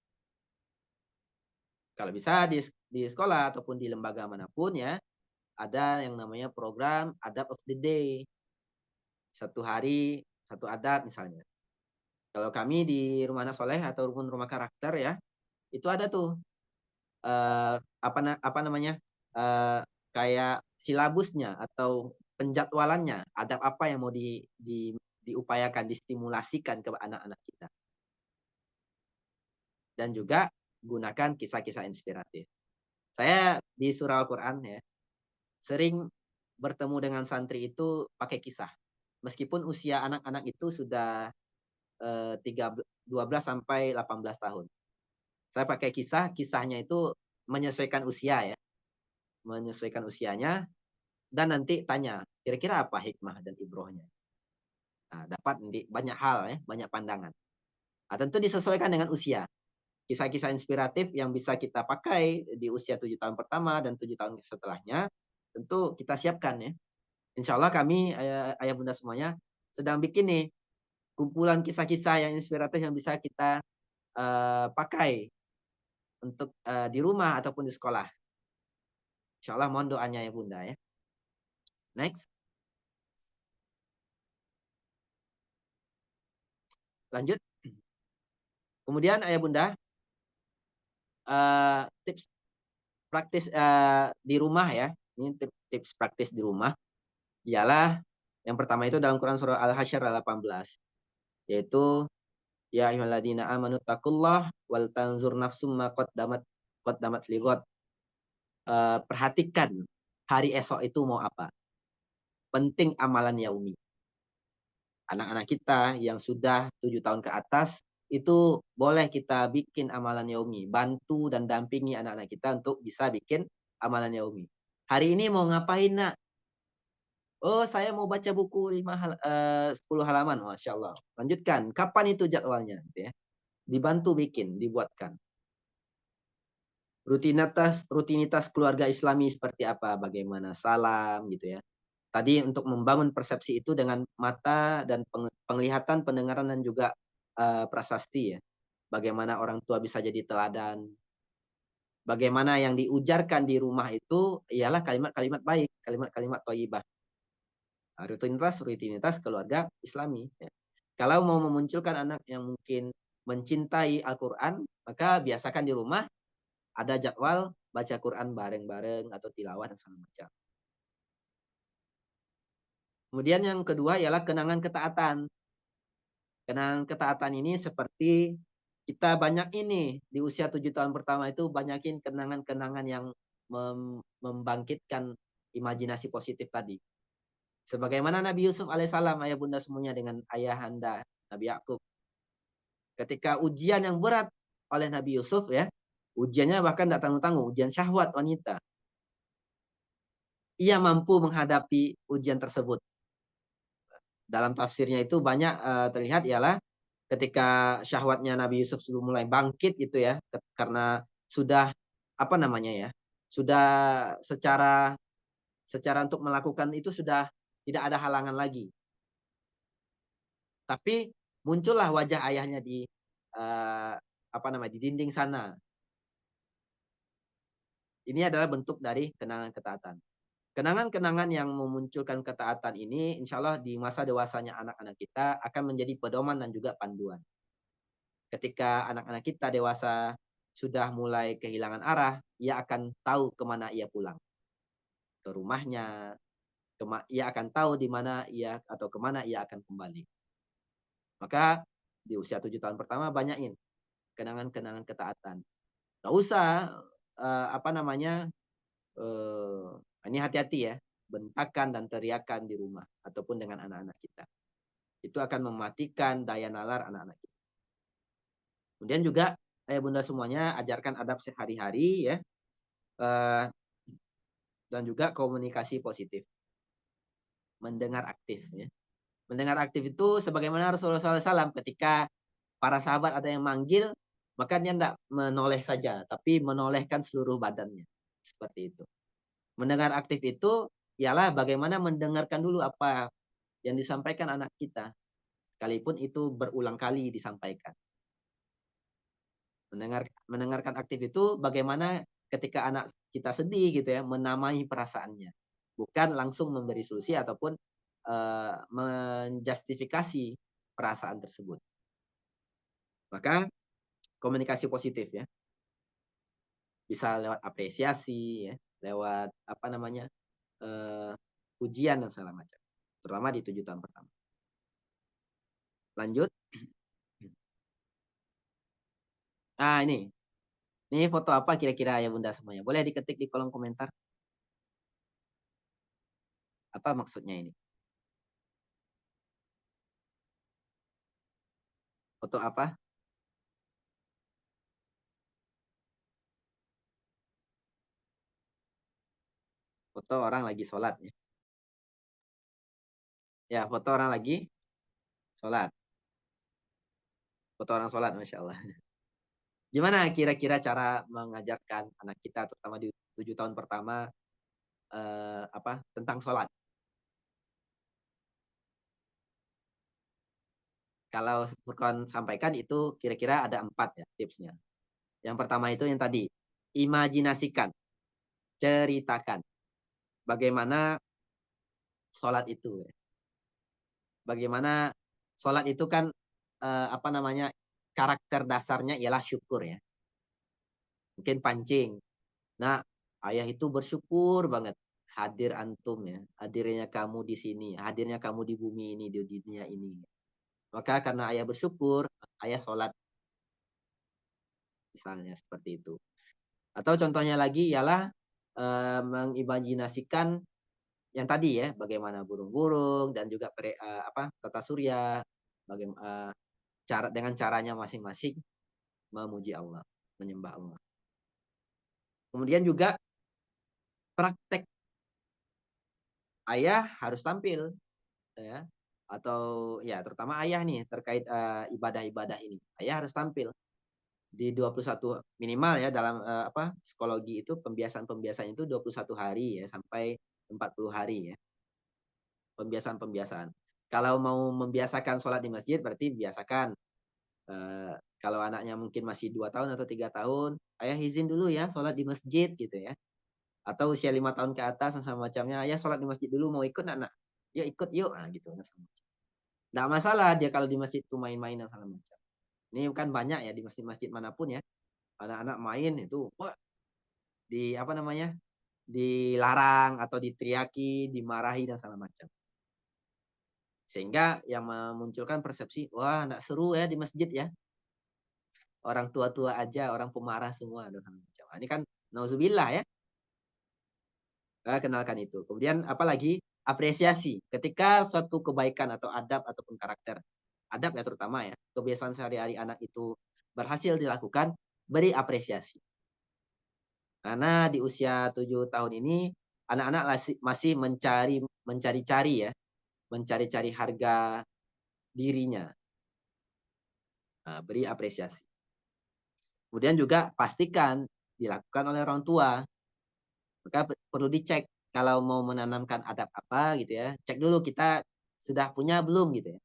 Speaker 2: Kalau bisa di sekolah ataupun di lembaga manapun ya, ada yang namanya program Adab of the Day. 1 hari 1 adab misalnya. Kalau kami di Rumah Anak Soleh ataupun rumah karakter ya, itu ada tuh eh, kayak silabusnya atau penjadwalannya, adab apa yang mau diupayakan, distimulasikan ke anak-anak kita. Dan juga gunakan kisah-kisah inspiratif. Saya di surah Al-Quran ya, sering bertemu dengan santri itu pakai kisah. Meskipun usia anak-anak itu sudah 12 sampai 18 tahun. Saya pakai kisahnya itu menyesuaikan usia ya. Menyesuaikan usianya, dan nanti tanya, kira-kira apa hikmah dan ibrohnya. Nah, dapat nanti banyak hal ya, banyak pandangan. Nah, tentu disesuaikan dengan usia. Kisah-kisah inspiratif yang bisa kita pakai di usia 7 tahun pertama dan 7 tahun setelahnya, tentu kita siapkan ya. Insya Allah kami, ayah bunda semuanya, sedang bikin nih kumpulan kisah-kisah yang inspiratif yang bisa kita pakai untuk di rumah ataupun di sekolah. Insya Allah mohon doanya ya bunda ya. Next. Lanjut. Kemudian ayah bunda, tips praktis di rumah ya. Ini tips praktis di rumah ialah yang pertama itu dalam Quran surah Al-Hasyr ayat 18, yaitu ya ayyuhalladzina amanu taqullah wal tanzur nafsum ma qaddamat lighad. Perhatikan hari esok itu mau apa. Penting amalan yaumi. Anak-anak kita yang sudah 7 tahun ke atas itu boleh kita bikin amalan yaumi, bantu dan dampingi anak-anak kita untuk bisa bikin amalan yaumi. Hari ini mau ngapain nak? Oh, saya mau baca buku 10 halaman. Masya Allah. Lanjutkan. Kapan itu jadwalnya? Gitu ya. Dibantu bikin, dibuatkan. Rutinitas keluarga Islami seperti apa? Bagaimana salam gitu ya. Tadi untuk membangun persepsi itu dengan mata dan penglihatan, pendengaran dan juga prasasti ya. Bagaimana orang tua bisa jadi teladan. Bagaimana yang diujarkan di rumah itu ialah kalimat-kalimat baik, kalimat-kalimat thayyibah. Rutinitas keluarga Islami. Ya. Kalau mau memunculkan anak yang mungkin mencintai Al-Quran, maka biasakan di rumah ada jadwal baca Quran bareng-bareng atau tilawah dan segala macam. Kemudian yang kedua ialah kenangan ketaatan. Kenangan ketaatan ini seperti kita banyak ini di usia 7 tahun pertama itu banyakin kenangan-kenangan yang membangkitkan imajinasi positif tadi. Sebagaimana Nabi Yusuf alaihissalam, ayah bunda semuanya dengan ayah anda Nabi Yakub. Ketika ujian yang berat oleh Nabi Yusuf ya, ujiannya bahkan tidak tanggung-tanggung, ujian syahwat wanita. Ia mampu menghadapi ujian tersebut. Dalam tafsirnya itu banyak terlihat ialah ketika syahwatnya Nabi Yusuf sudah mulai bangkit gitu ya, karena sudah apa namanya ya, sudah secara untuk melakukan itu sudah tidak ada halangan lagi. Tapi muncullah wajah ayahnya di di dinding sana. Ini adalah bentuk dari kenangan ketaatan. Kenangan-kenangan yang memunculkan ketaatan ini, insya Allah di masa dewasanya anak-anak kita akan menjadi pedoman dan juga panduan. Ketika anak-anak kita dewasa sudah mulai kehilangan arah, ia akan tahu kemana ia pulang. Ke rumahnya, ia akan tahu di mana ia atau kemana ia akan kembali. Maka di usia 7 tahun pertama banyakin kenangan-kenangan ketaatan. Gak usah ini hati-hati ya, bentakan dan teriakan di rumah ataupun dengan anak-anak kita. Itu akan mematikan daya nalar anak-anak kita. Kemudian juga ayah bunda semuanya ajarkan adab sehari-hari ya, dan juga komunikasi positif. Mendengar aktif ya. Mendengar aktif itu sebagaimana Rasulullah SAW ketika para sahabat ada yang manggil, maka dia tidak menoleh saja, tapi menolehkan seluruh badannya. Seperti itu. Mendengar aktif itu ialah bagaimana mendengarkan dulu apa yang disampaikan anak kita. Sekalipun itu berulang kali disampaikan. Mendengarkan aktif itu bagaimana ketika anak kita sedih gitu ya, menamai perasaannya. Bukan langsung memberi solusi ataupun menjustifikasi perasaan tersebut. Maka komunikasi positif ya. Bisa lewat apresiasi ya, lewat ujian dan segala macam. Terutama di 7 tahun pertama. Lanjut. Ah, ini. Ini foto apa kira-kira ya bunda semuanya? Boleh diketik di kolom komentar. Apa maksudnya ini? Foto apa? Foto orang lagi sholat ya. Ya, foto orang lagi sholat. Foto orang sholat, Masya Allah. Gimana kira-kira cara mengajarkan anak kita, terutama di 7 tahun pertama, tentang sholat? Kalau Furqan sampaikan itu kira-kira ada 4 ya tipsnya. Yang pertama itu yang tadi, imajinasikan, ceritakan bagaimana sholat itu. Bagaimana sholat itu kan karakter dasarnya ialah syukur ya. Mungkin pancing. Nah, ayah itu bersyukur banget hadir antum ya, hadirnya kamu di sini, hadirnya kamu di bumi ini, di dunia ini. Maka karena ayah bersyukur, ayah sholat misalnya seperti itu. Atau contohnya lagi ialah mengimajinasikan yang tadi ya, bagaimana burung-burung dan juga tata surya, bagaimana dengan caranya masing-masing memuji Allah, menyembah Allah. Kemudian juga praktek ayah harus tampil ya, atau ya terutama ayah nih terkait ibadah-ibadah ini. Ayah harus tampil di 21 minimal ya dalam psikologi itu pembiasaan-pembiasaan itu 21 hari ya sampai 40 hari ya. Pembiasaan-pembiasaan. Kalau mau membiasakan sholat di masjid berarti biasakan. Kalau anaknya mungkin masih 2 tahun atau 3 tahun, ayah izin dulu ya sholat di masjid gitu ya. Atau usia 5 tahun ke atas dan sama macamnya, ayah sholat di masjid dulu mau ikut anak? Ya ikut yuk, nah gitu. Nggak masalah dia kalau di masjid itu main-main dan segala macam. Ini kan banyak ya di masjid-masjid manapun ya, anak-anak main itu, wah di apa namanya, dilarang atau diteriaki, dimarahi dan segala macam. Sehingga yang memunculkan persepsi, wah nggak seru ya di masjid ya. Orang tua-tua aja, orang pemarah semua dan segala macam. Ini kan nauzubillah ya. Kenalkan itu. Kemudian apalagi apresiasi. Ketika suatu kebaikan atau adab ataupun karakter, adab ya terutama ya, kebiasaan sehari-hari anak itu berhasil dilakukan, beri apresiasi. Karena di usia 7 tahun ini anak-anak masih mencari-cari ya, mencari-cari harga dirinya. Nah, beri apresiasi. Kemudian juga pastikan dilakukan oleh orang tua. Maka perlu dicek kalau mau menanamkan adab apa gitu ya. Cek dulu kita sudah punya belum gitu ya.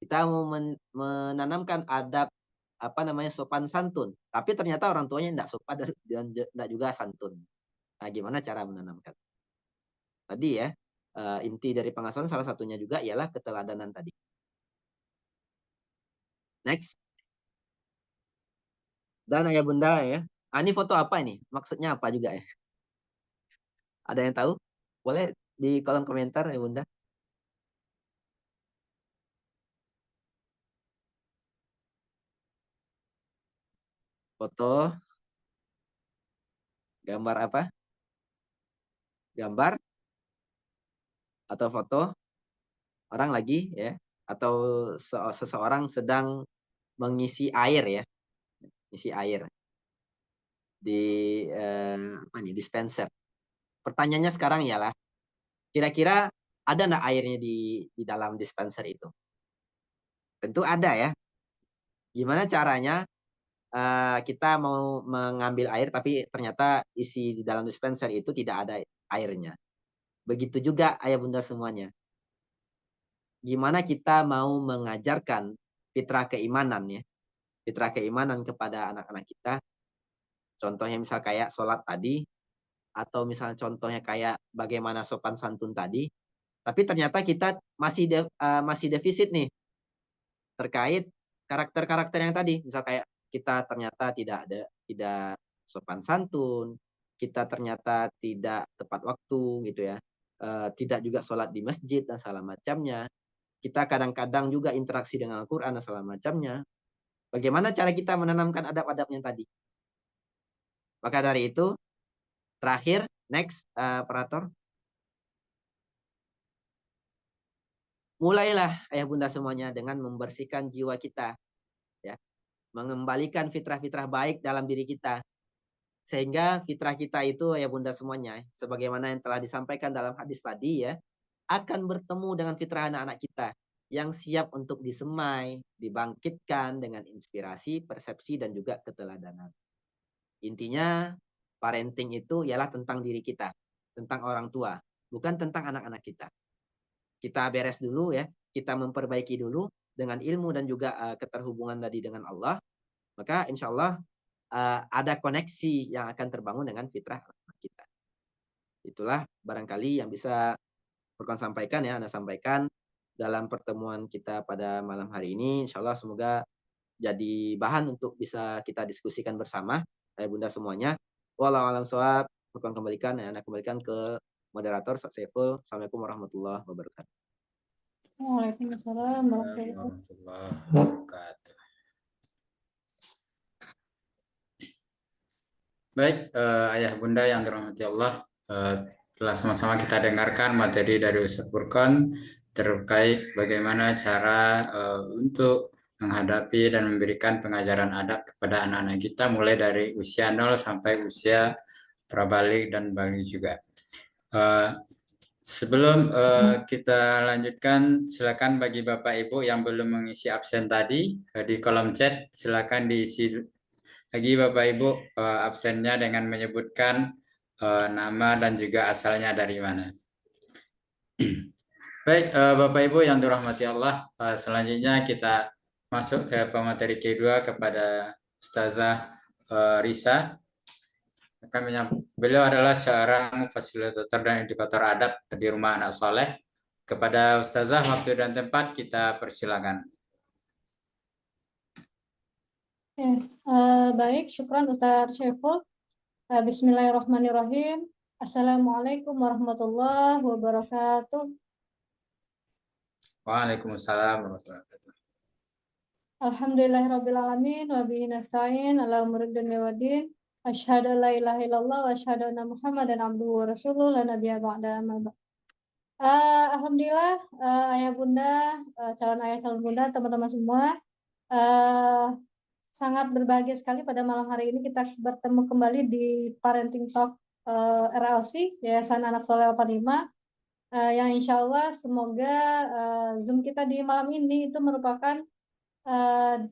Speaker 2: Kita mau menanamkan adab apa namanya sopan santun, tapi ternyata orang tuanya tidak sopan dan tidak juga santun. Nah, gimana cara menanamkan? Tadi ya, inti dari pengasuhan salah satunya juga ialah keteladanan tadi. Next. Dan ayah bunda ya. Ini foto apa ini? Maksudnya apa juga ya? Ada yang tahu? Boleh di kolom komentar ya bunda. Foto, gambar apa? Gambar atau foto orang lagi ya, atau seseorang sedang mengisi air ya, isi air di apa nih, dispenser. Pertanyaannya sekarang ialah, kira-kira ada nggak airnya di dalam dispenser itu? Tentu ada ya. Gimana caranya kita mau mengambil air tapi ternyata isi di dalam dispenser itu tidak ada airnya. Begitu juga ayah bunda semuanya. Gimana kita mau mengajarkan fitrah keimanan ya, fitrah keimanan kepada anak-anak kita. Contohnya misal kayak sholat tadi, atau misalnya contohnya kayak bagaimana sopan santun tadi, tapi ternyata kita masih defisit nih terkait karakter-karakter yang tadi. Misal kayak kita ternyata tidak sopan santun, kita ternyata tidak tepat waktu gitu ya, tidak juga sholat di masjid dan segala macamnya. Kita kadang-kadang juga interaksi dengan Al-Quran dan segala macamnya. Bagaimana cara kita menanamkan adab-adabnya tadi? Maka dari itu, terakhir, next, operator. Mulailah ayah bunda semuanya dengan membersihkan jiwa kita. Ya, mengembalikan fitrah-fitrah baik dalam diri kita. Sehingga fitrah kita itu ayah bunda semuanya, sebagaimana yang telah disampaikan dalam hadis tadi ya, akan bertemu dengan fitrah anak-anak kita yang siap untuk disemai, dibangkitkan dengan inspirasi, persepsi, dan juga keteladanan. Intinya, parenting itu ialah tentang diri kita, tentang orang tua, bukan tentang anak-anak kita. Kita beres dulu ya, kita memperbaiki dulu dengan ilmu dan juga keterhubungan tadi dengan Allah, maka insya Allah ada koneksi yang akan terbangun dengan fitrah anak kita. Itulah barangkali yang bisa Furqan sampaikan ya, Anda sampaikan dalam pertemuan kita pada malam hari ini. Insya Allah semoga jadi bahan untuk bisa kita diskusikan bersama, ayah bunda semuanya. Wallahu a'lam shawab. Anak kembalikan ke moderator Ustaz Saiful. Assalamualaikum warahmatullahi wabarakatuh.
Speaker 3: Waalaikumsalam warahmatullahi
Speaker 1: Warahmatullahi wabarakatuh. Baik, ayah bunda yang dirahmati Allah, telah sama-sama kita dengarkan materi dari Ustaz Furqan terkait bagaimana cara untuk menghadapi dan memberikan pengajaran adab kepada anak-anak kita mulai dari usia 0 sampai usia prabalik dan balik juga. Sebelum kita lanjutkan, silakan bagi Bapak Ibu yang belum mengisi absen tadi di kolom chat, silakan diisi lagi Bapak Ibu absennya dengan menyebutkan nama dan juga asalnya dari mana. Baik, Bapak Ibu yang dirahmati Allah, selanjutnya kita masuk ke pemateri kedua kepada Ustazah Risa. Beliau adalah seorang fasilitator dan edukator adab di Rumah Anak Soleh. Kepada Ustazah, waktu dan tempat kita persilakan.
Speaker 3: Baik, syukran Ustaz Syaiful. Bismillahirrahmanirrahim. Assalamualaikum warahmatullahi wabarakatuh.
Speaker 1: Waalaikumsalam warahmatullahi wabarakatuh.
Speaker 3: Alhamdulillahirrabbilalamin wa bihi nasta'in ala umuri dunya waddin. Asyhadu an la ilaha illallah wa asyhadu anna Muhammadan abduhu wa rasuluhu la nabiyya ba'da amma ba'd. Alhamdulillah, ayah bunda, calon ayah calon bunda, teman-teman semua, sangat berbahagia sekali pada malam hari ini kita bertemu kembali di Parenting Talk RLC Yayasan Anak Soleh 85, yang insya Allah semoga Zoom kita di malam ini itu merupakan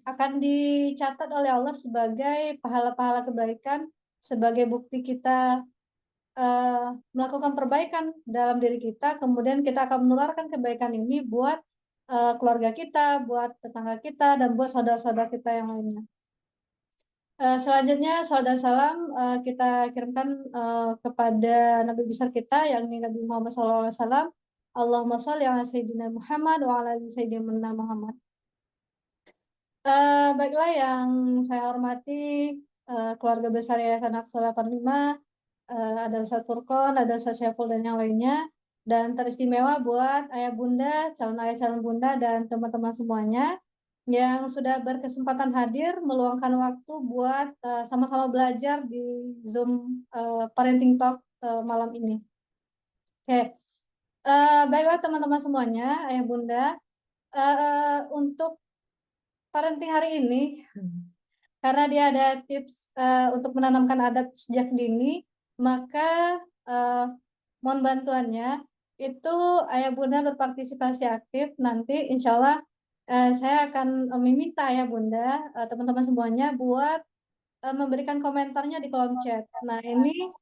Speaker 3: akan dicatat oleh Allah sebagai pahala-pahala kebaikan, sebagai bukti kita melakukan perbaikan dalam diri kita, kemudian kita akan menularkan kebaikan ini buat keluarga kita, buat tetangga kita, dan buat saudara-saudara kita yang lainnya. Selanjutnya salam dan salam kita kirimkan kepada Nabi besar kita, yakni Nabi Muhammad SAW. Allahumma sholli ala Sayyidina Muhammad wa ala ali Sayyidina Muhammad. Baiklah yang saya hormati keluarga besar Yayasan Anak Soleh 85, ada Ustaz Furqan, ada Ustaz Syaiful dan yang lainnya, dan teristimewa buat ayah bunda, calon ayah calon bunda dan teman-teman semuanya yang sudah berkesempatan hadir meluangkan waktu buat sama-sama belajar di Zoom Parenting Talk malam ini. Oke, baiklah teman-teman semuanya, ayah bunda, untuk parenting hari ini, karena dia ada tips untuk menanamkan adab sejak dini, maka mohon bantuannya itu ayah bunda berpartisipasi aktif. Nanti insya Allah saya akan meminta ayah bunda, teman-teman semuanya buat memberikan komentarnya di kolom chat. Nah ini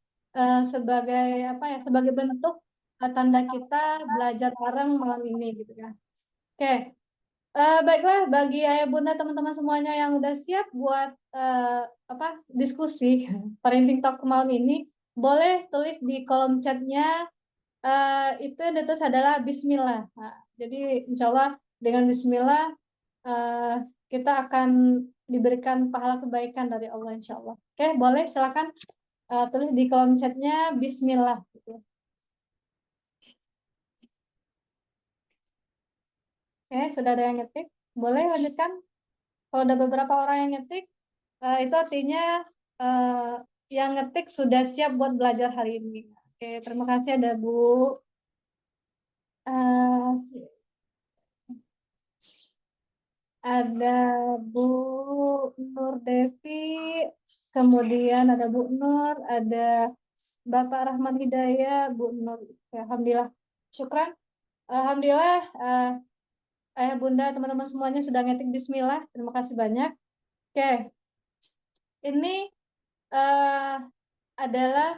Speaker 3: sebagai apa ya? Sebagai bentuk tanda kita belajar bareng malam ini, gitu ya. Oke. Baiklah, bagi ayah bunda teman-teman semuanya yang udah siap buat diskusi parenting talk malam ini, boleh tulis di kolom chatnya. Itu yang ditulis adalah Bismillah. Nah, jadi insya Allah dengan Bismillah kita akan diberikan pahala kebaikan dari Allah insya Allah. Oke, boleh silakan tulis di kolom chatnya Bismillah. Gitu. Oke, sudah ada yang ngetik. Boleh lanjutkan. Kalau ada beberapa orang yang ngetik, itu artinya yang ngetik sudah siap buat belajar hari ini. Oke, terima kasih ada Bu. Ada Bu Nur Devi, kemudian ada Bu Nur, ada Bapak Rahman Hidayah, Bu Nur. Ya, alhamdulillah. Syukran. Alhamdulillah. Ayah bunda teman-teman semuanya sudah ngetik Bismillah, terima kasih banyak. Oke, ini adalah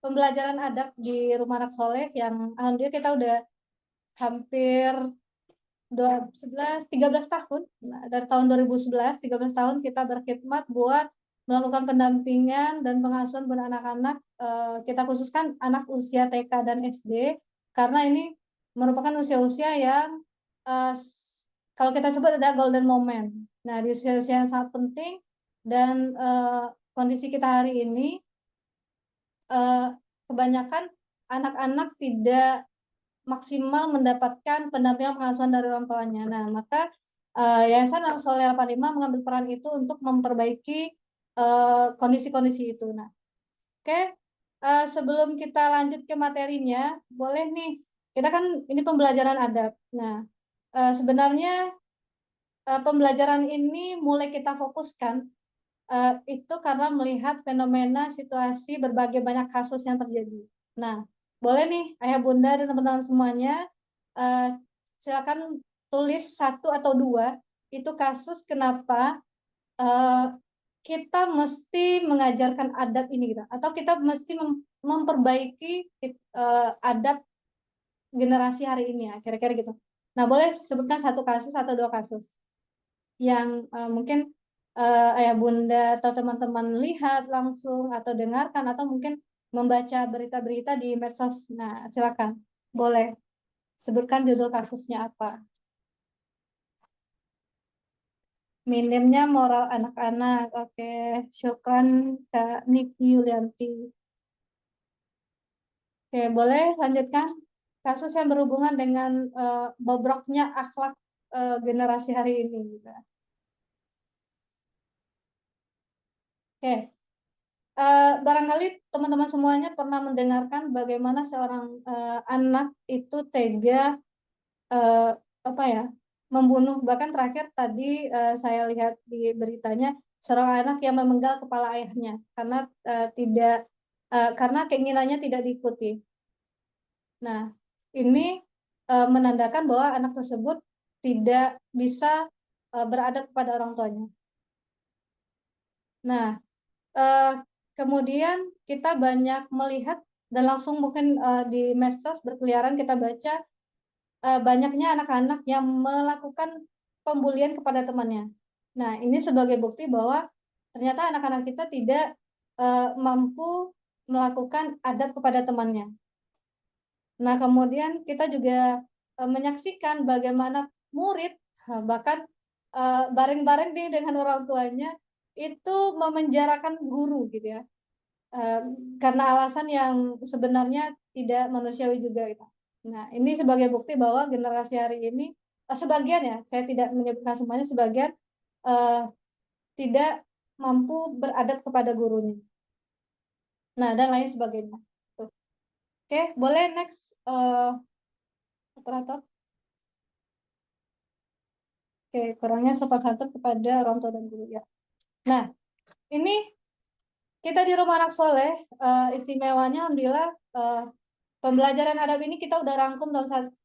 Speaker 3: pembelajaran adab di Rumah Anak Soleh yang alhamdulillah kita udah hampir 13 tahun. Nah, dari tahun 2011, 13 tahun kita berkhidmat buat melakukan pendampingan dan pengasuhan buat anak-anak. Kita khususkan anak usia TK dan SD karena ini merupakan usia-usia yang kalau kita sebut ada golden moment. Nah, di usia-usia yang sangat penting dan kondisi kita hari ini, kebanyakan anak-anak tidak maksimal mendapatkan pendampingan pengasuhan dari orang tuanya. Nah, maka Yayasan Anak Soleh 85 mengambil peran itu untuk memperbaiki kondisi-kondisi itu. Nah, oke, sebelum kita lanjut ke materinya, boleh nih, kita kan ini pembelajaran adab. Nah, sebenarnya pembelajaran ini mulai kita fokuskan itu karena melihat fenomena situasi berbagai banyak kasus yang terjadi. Nah, boleh nih ayah bunda dan teman-teman semuanya, silakan tulis 1 atau 2 itu kasus kenapa kita mesti mengajarkan adab ini gitu, atau kita mesti memperbaiki adab generasi hari ini ya, kira-kira gitu. Nah, boleh sebutkan 1 kasus atau 2 kasus yang mungkin ayah bunda atau teman-teman lihat langsung atau dengarkan atau mungkin membaca berita-berita di medsos. Nah, silakan. Boleh sebutkan judul kasusnya apa. Minimnya moral anak-anak. Oke, syukran Kak Niki Yulianti. Oke, boleh lanjutkan. Kasus yang berhubungan dengan bobroknya akhlak generasi hari ini juga. Oke, barangkali teman-teman semuanya pernah mendengarkan bagaimana seorang anak itu tega apa ya, membunuh. Bahkan terakhir tadi saya lihat di beritanya seorang anak yang memenggal kepala ayahnya karena tidak karena keinginannya tidak diikuti. Nah, ini menandakan bahwa anak tersebut tidak bisa beradab kepada orang tuanya. Nah, kemudian kita banyak melihat dan langsung mungkin di medsos berkeliaran kita baca banyaknya anak-anak yang melakukan pembulian kepada temannya. Nah, ini sebagai bukti bahwa ternyata anak-anak kita tidak mampu melakukan adab kepada temannya. Nah, kemudian kita juga menyaksikan bagaimana murid bahkan bareng-bareng nih dengan orang tuanya itu memenjarakan guru gitu ya. Karena alasan yang sebenarnya tidak manusiawi juga gitu. Nah, ini sebagai bukti bahwa generasi hari ini sebagian ya, saya tidak menyebutkan semuanya, sebagian tidak mampu beradab kepada gurunya. Nah, dan lain sebagainya. Tuh. Oke, boleh next operator. Oke, kurangnya sopan santun kepada orang tua dan guru ya. Nah, ini kita di Rumah Anak Soleh, istimewanya alhamdulillah pembelajaran adab ini kita udah rangkum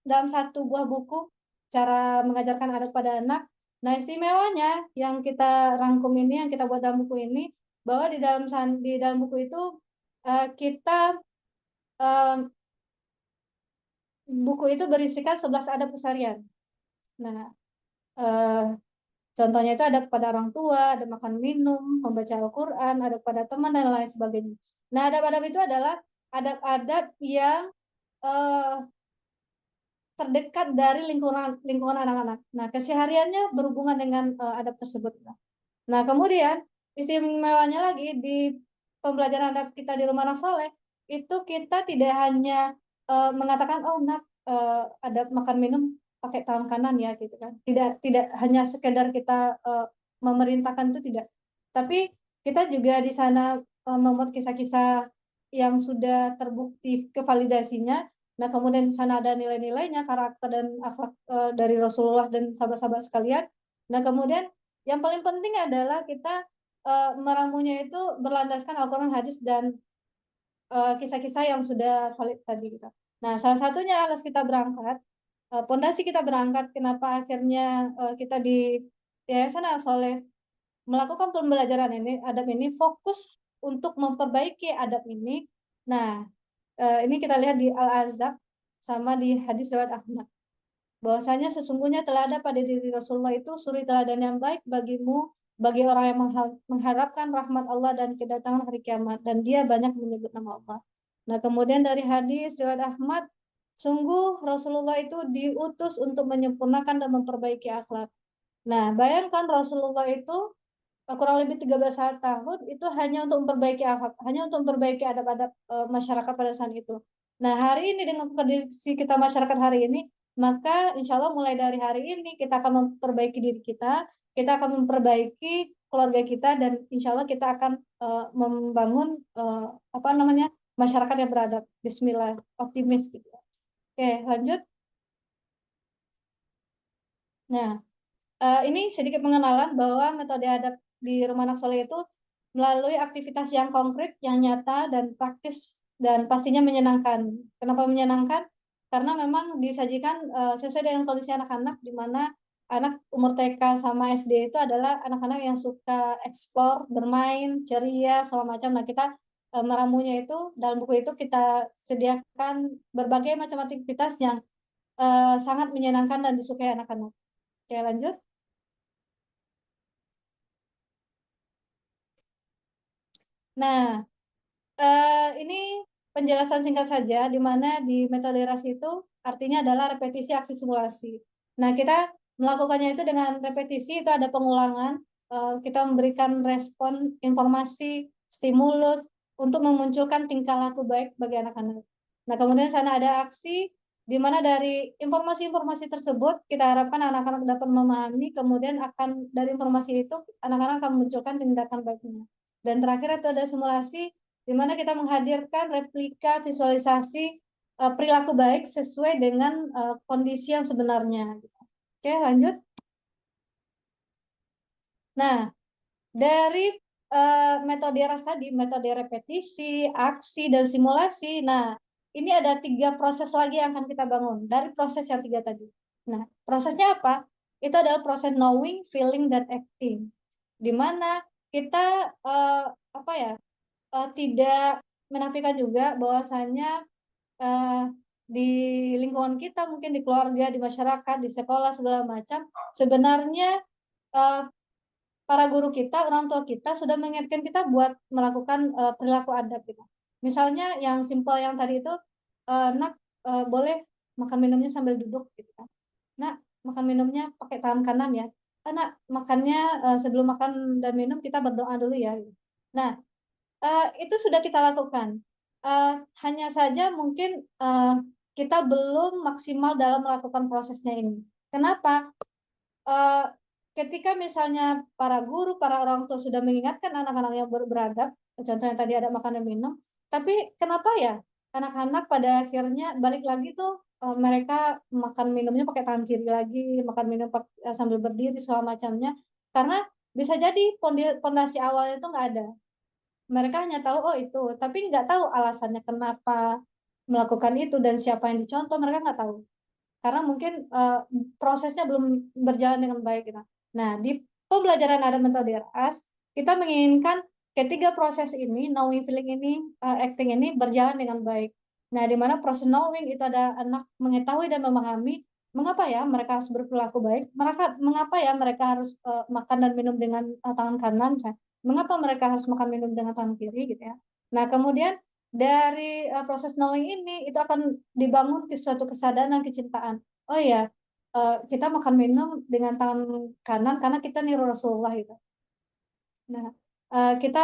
Speaker 3: dalam satu buah buku cara mengajarkan adab pada anak. Nah, istimewanya yang kita rangkum ini, yang kita buat dalam buku ini, bahwa di dalam buku itu kita buku itu berisikan 11 adab keseharian. Nah, contohnya itu ada kepada orang tua, ada makan minum, membaca Al-Quran, ada kepada teman dan lain sebagainya. Nah, adab-adab itu adalah adab-adab yang terdekat dari lingkungan anak-anak. Nah, kesehariannya berhubungan dengan adab tersebut. Nah, kemudian istimewanya lagi di pembelajaran adab kita di Rumah Anak Soleh itu kita tidak hanya mengatakan oh nak adab makan minum pakai tangan kanan ya gitu kan. Tidak hanya sekedar kita memerintahkan itu tidak. Tapi kita juga di sana membuat kisah-kisah yang sudah terbukti kevalidasinya. Nah, kemudian di sana ada nilai-nilainya, karakter dan akhlak dari Rasulullah dan sahabat-sahabat sekalian. Nah, kemudian yang paling penting adalah kita meramunya itu berlandaskan Al-Quran, hadis, dan kisah-kisah yang sudah valid tadi gitu. Nah, salah satunya alas kita berangkat, pondasi kita berangkat, kenapa akhirnya kita di Yayasan Anak Soleh melakukan pembelajaran ini, adab ini, fokus untuk memperbaiki adab ini. Nah, ini kita lihat di Al-Azab sama di hadis riwayat Ahmad. Bahwasanya sesungguhnya telah ada pada diri Rasulullah itu suri teladan yang baik bagimu, bagi orang yang mengharapkan rahmat Allah dan kedatangan hari kiamat, dan dia banyak menyebut nama Allah. Nah, kemudian dari hadis riwayat Ahmad, sungguh Rasulullah itu diutus untuk menyempurnakan dan memperbaiki akhlak. Nah, bayangkan Rasulullah itu kurang lebih 13 tahun itu hanya untuk memperbaiki akhlak, hanya untuk memperbaiki adab-adab masyarakat pada saat itu. Nah, hari ini dengan kondisi kita masyarakat hari ini, maka insya Allah mulai dari hari ini kita akan memperbaiki diri kita akan memperbaiki keluarga kita, dan insya Allah kita akan membangun apa namanya masyarakat yang beradab. Bismillah, optimis gitu. Oke, lanjut. Nah, ini sedikit pengenalan bahwa metode adab di Rumah Anak Soleh itu melalui aktivitas yang konkret, yang nyata, dan praktis, dan pastinya menyenangkan. Kenapa menyenangkan? Karena memang disajikan sesuai dengan kondisi anak-anak, di mana anak umur TK sama SD itu adalah anak-anak yang suka eksplor, bermain, ceria, segala macam. Nah, kita meramunya itu, dalam buku itu kita sediakan berbagai macam aktivitas yang sangat menyenangkan dan disukai anak-anak. Oke, lanjut. Nah, ini penjelasan singkat saja, di mana di metode RAS itu artinya adalah repetisi aksi simulasi. Nah, kita melakukannya itu dengan repetisi, itu ada pengulangan, kita memberikan respon informasi, stimulus, untuk memunculkan tingkah laku baik bagi anak-anak. Nah, kemudian sana ada aksi, di mana dari informasi-informasi tersebut kita harapkan anak-anak dapat memahami, kemudian akan dari informasi itu anak-anak akan memunculkan tindakan baiknya. Dan terakhir itu ada simulasi, di mana kita menghadirkan replika visualisasi perilaku baik sesuai dengan kondisi yang sebenarnya. Oke, lanjut. Nah, dari metode RAS tadi, metode repetisi, aksi, dan simulasi. Nah, ini ada 3 proses lagi yang akan kita bangun dari proses yang 3 tadi. Nah, prosesnya apa? Itu adalah proses knowing, feeling, dan acting. Di mana kita apa ya? Tidak menafikan juga bahwasanya di lingkungan kita, mungkin di keluarga, di masyarakat, di sekolah, segala macam, sebenarnya eh, para guru kita, orang tua kita sudah mengingatkan kita buat melakukan perilaku adab gitu. Misalnya yang simpel yang tadi itu, nak boleh makan minumnya sambil duduk gitu kan. Nak, makan minumnya pakai tangan kanan ya. Nak, makannya sebelum makan dan minum kita berdoa dulu ya. Gitu. Nah, itu sudah kita lakukan. Hanya saja mungkin kita belum maksimal dalam melakukan prosesnya ini. Kenapa? Eh, Ketika misalnya para guru, para orang tua sudah mengingatkan anak-anak yang beradab, contohnya tadi ada makan dan minum, tapi kenapa ya anak-anak pada akhirnya balik lagi tuh mereka makan minumnya pakai tangan kiri lagi, makan minum sambil berdiri segala macamnya, karena bisa jadi pondasi awalnya itu nggak ada. Mereka hanya tahu oh itu, tapi nggak tahu alasannya kenapa melakukan itu dan siapa yang dicontoh, mereka nggak tahu karena mungkin prosesnya belum berjalan dengan baik gitu. Nah, di pembelajaran ada metode RAS, kita menginginkan ketiga proses ini, knowing, feeling ini, acting ini berjalan dengan baik. Nah, di mana proses knowing itu ada anak mengetahui dan memahami mengapa ya mereka harus berperilaku baik, mengapa ya mereka harus makan dan minum dengan tangan kanan, mengapa mereka harus makan minum dengan tangan kiri gitu ya. Nah, kemudian dari proses knowing ini itu akan dibangun ke suatu kesadaran dan kecintaan. Oh iya, kita makan minum dengan tangan kanan karena kita niru Rasulullah gitu. Nah, kita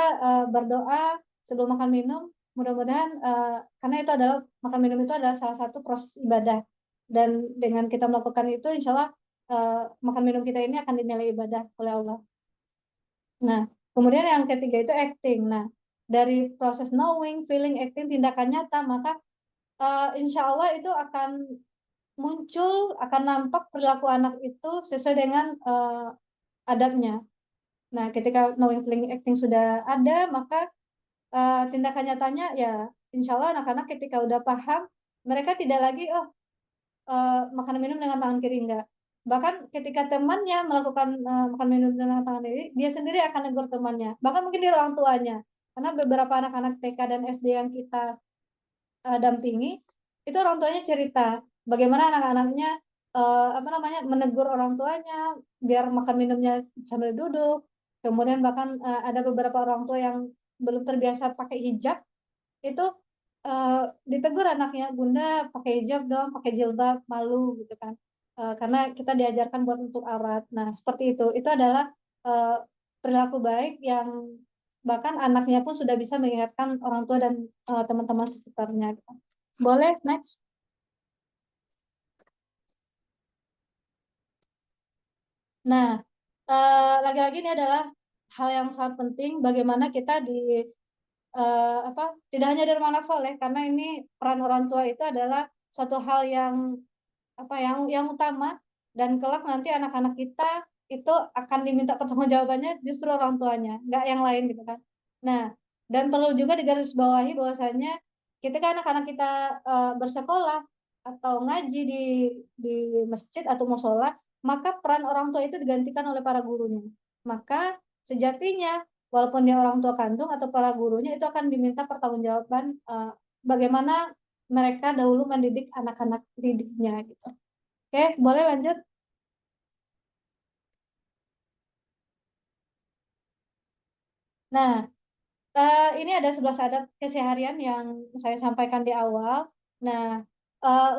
Speaker 3: berdoa sebelum makan minum, mudah-mudahan karena itu adalah makan minum itu adalah salah satu proses ibadah, dan dengan kita melakukan itu, insya Allah makan minum kita ini akan dinilai ibadah oleh Allah. Nah, kemudian yang ketiga itu acting. Nah, dari proses knowing, feeling, acting, tindakan nyata, maka insya Allah itu akan muncul, akan nampak perilaku anak itu sesuai dengan adabnya. Nah, ketika knowing, feeling, acting sudah ada, maka tindakan nyatanya ya insya Allah anak-anak ketika udah paham, mereka tidak lagi makan minum dengan tangan kiri, enggak. Bahkan ketika temannya melakukan makan minum dengan tangan kiri, dia sendiri akan negur temannya. Bahkan mungkin di orang tuanya. Karena beberapa anak-anak TK dan SD yang kita dampingi, itu orang tuanya cerita bagaimana anak-anaknya apa namanya menegur orang tuanya biar makan minumnya sambil duduk. Kemudian bahkan ada beberapa orang tua yang belum terbiasa pakai hijab, itu ditegur anaknya, bunda pakai hijab dong, pakai jilbab, malu gitu kan. karena kita diajarkan buat untuk aurat. Nah, seperti itu. Itu adalah perilaku baik yang bahkan anaknya pun sudah bisa mengingatkan orang tua dan teman-teman sekitarnya. Boleh, next. Nah, lagi-lagi ini adalah hal yang sangat penting bagaimana kita tidak hanya di rumah anak soleh, karena ini peran orang tua itu adalah suatu hal yang utama, dan kelak nanti anak-anak kita itu akan diminta pertanggungjawabannya justru orang tuanya, nggak yang lain gitu kan. Nah, dan perlu juga digarisbawahi bahwasanya ketika anak-anak kita bersekolah atau ngaji di masjid atau musola, maka peran orang tua itu digantikan oleh para gurunya. Maka sejatinya walaupun dia orang tua kandung atau para gurunya itu akan diminta pertanggungjawaban bagaimana mereka dahulu mendidik anak-anak didiknya gitu. Oke, boleh lanjut. Nah, ini ada 11 adab keseharian yang saya sampaikan di awal. Nah,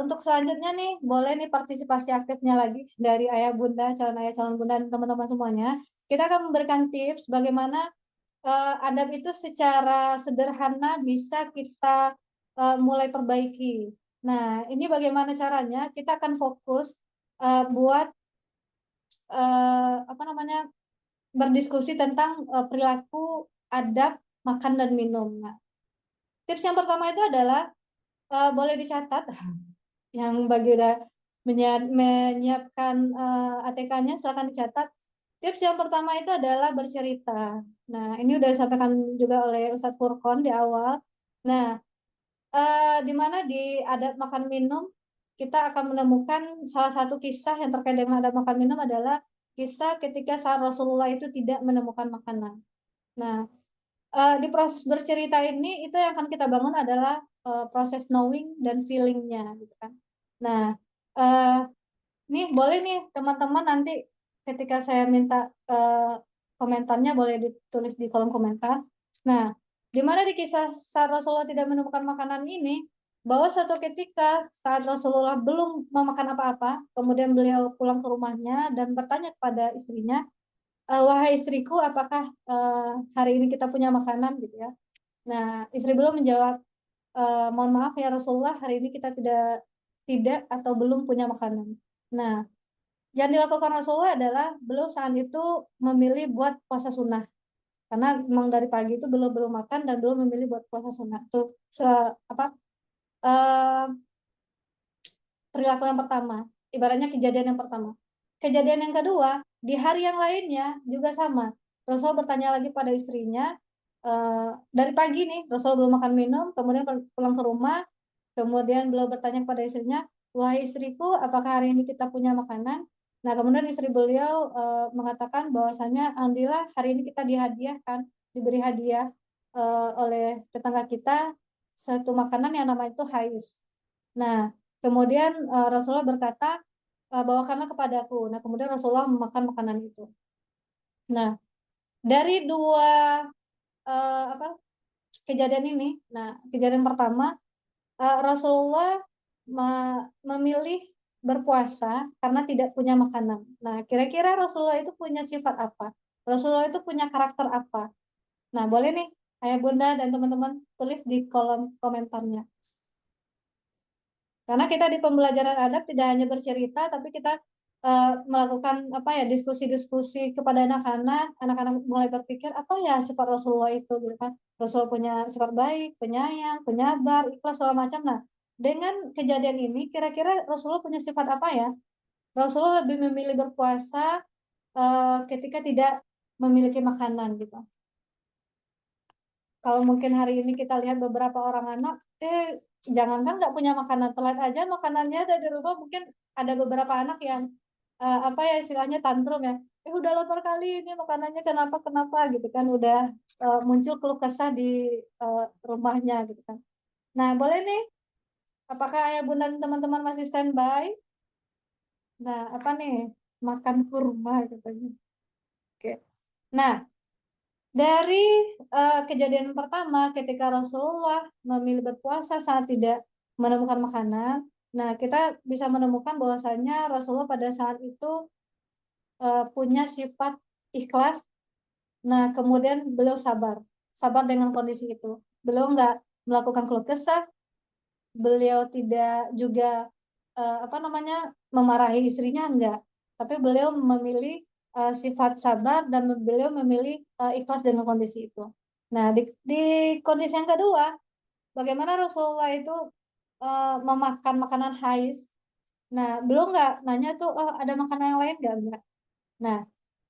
Speaker 3: untuk selanjutnya nih, boleh nih partisipasi aktifnya lagi dari ayah bunda, calon ayah, calon bunda, dan teman-teman semuanya. Kita akan memberikan tips bagaimana adab itu secara sederhana bisa kita mulai perbaiki. Nah, ini bagaimana caranya? Kita akan fokus buat apa namanya, berdiskusi tentang perilaku adab makan dan minum. Nah, tips yang pertama itu adalah boleh dicatat yang bagi udah menyiapkan ATK-nya silakan dicatat. Tips yang pertama itu adalah bercerita. Nah, ini udah disampaikan juga oleh Ustadz Furqon di awal. Nah, di mana di adab makan minum kita akan menemukan salah satu kisah yang terkait dengan adab makan minum adalah kisah ketika saat Rasulullah itu tidak menemukan makanan. Nah, di proses bercerita ini itu yang akan kita bangun adalah proses knowing dan feelingnya, gitu kan. Nah, uh, nih boleh nih teman-teman nanti ketika saya minta komentarnya boleh ditulis di kolom komentar. Nah, di mana di kisah saat Rasulullah tidak menemukan makanan ini, bahwa suatu ketika saat Rasulullah belum memakan apa-apa, kemudian beliau pulang ke rumahnya dan bertanya kepada istrinya, wahai istriku, apakah hari ini kita punya makanan gitu ya. Nah, istri beliau menjawab, mohon maaf ya Rasulullah, hari ini kita tidak atau belum punya makanan. Nah, yang dilakukan Rasulullah adalah beliau saat itu memilih buat puasa sunnah. Karena memang dari pagi itu belum makan dan belum memilih buat puasa sunnah. Itu eh, perilaku yang pertama, ibaratnya kejadian yang pertama. Kejadian yang kedua, di hari yang lainnya juga sama. Rasul bertanya lagi pada istrinya, dari pagi nih, Rasul belum makan minum, kemudian pulang ke rumah, kemudian beliau bertanya kepada istrinya, wahai istriku, apakah hari ini kita punya makanan? Nah, kemudian istri beliau mengatakan bahwasanya, alhamdulillah hari ini kita diberi hadiah oleh tetangga kita satu makanan yang namanya itu hais. Nah, kemudian Rasulullah berkata, bawakanlah kepadaku. Nah, kemudian Rasulullah memakan makanan itu. Nah, dari dua kejadian ini, nah kejadian pertama Rasulullah memilih berpuasa karena tidak punya makanan. Nah, kira-kira Rasulullah itu punya sifat apa? Rasulullah itu punya karakter apa? Nah, boleh nih ayah bunda dan teman-teman tulis di kolom komentarnya. Karena kita di pembelajaran adab tidak hanya bercerita, tapi kita melakukan diskusi-diskusi kepada anak-anak mulai berpikir apa ya sifat Rasulullah itu, gitu kan. Rasulullah punya sifat baik, penyayang, penyabar, ikhlas segala macam. Nah, dengan kejadian ini kira-kira Rasulullah punya sifat apa ya? Rasulullah lebih memilih berpuasa ketika tidak memiliki makanan gitu. Kalau mungkin hari ini kita lihat beberapa orang anak, jangankan nggak punya makanan, telat aja makanannya ada di rumah, mungkin ada beberapa anak yang istilahnya tantrum ya, udah lapar kali ini makanannya kenapa gitu kan, udah muncul keluh kesah di rumahnya gitu kan. Nah, boleh nih, apakah ayah bunda dan teman-teman masih standby? Nah, apa nih, makan kurma katanya. Oke. Nah, dari kejadian pertama ketika Rasulullah memilih berpuasa saat tidak menemukan makanan, Nah, kita bisa menemukan bahwasanya Rasulullah pada saat itu punya sifat ikhlas. Nah, kemudian beliau sabar dengan kondisi itu. Beliau nggak melakukan keluh kesah, beliau tidak juga memarahi istrinya, enggak. Tapi beliau memilih sifat sabar dan beliau memilih ikhlas dengan kondisi itu. Nah, di kondisi yang kedua, bagaimana Rasulullah itu memakan makanan hais. Nah, belum nggak nanya tuh, oh ada makanan yang lain nggak? Nah,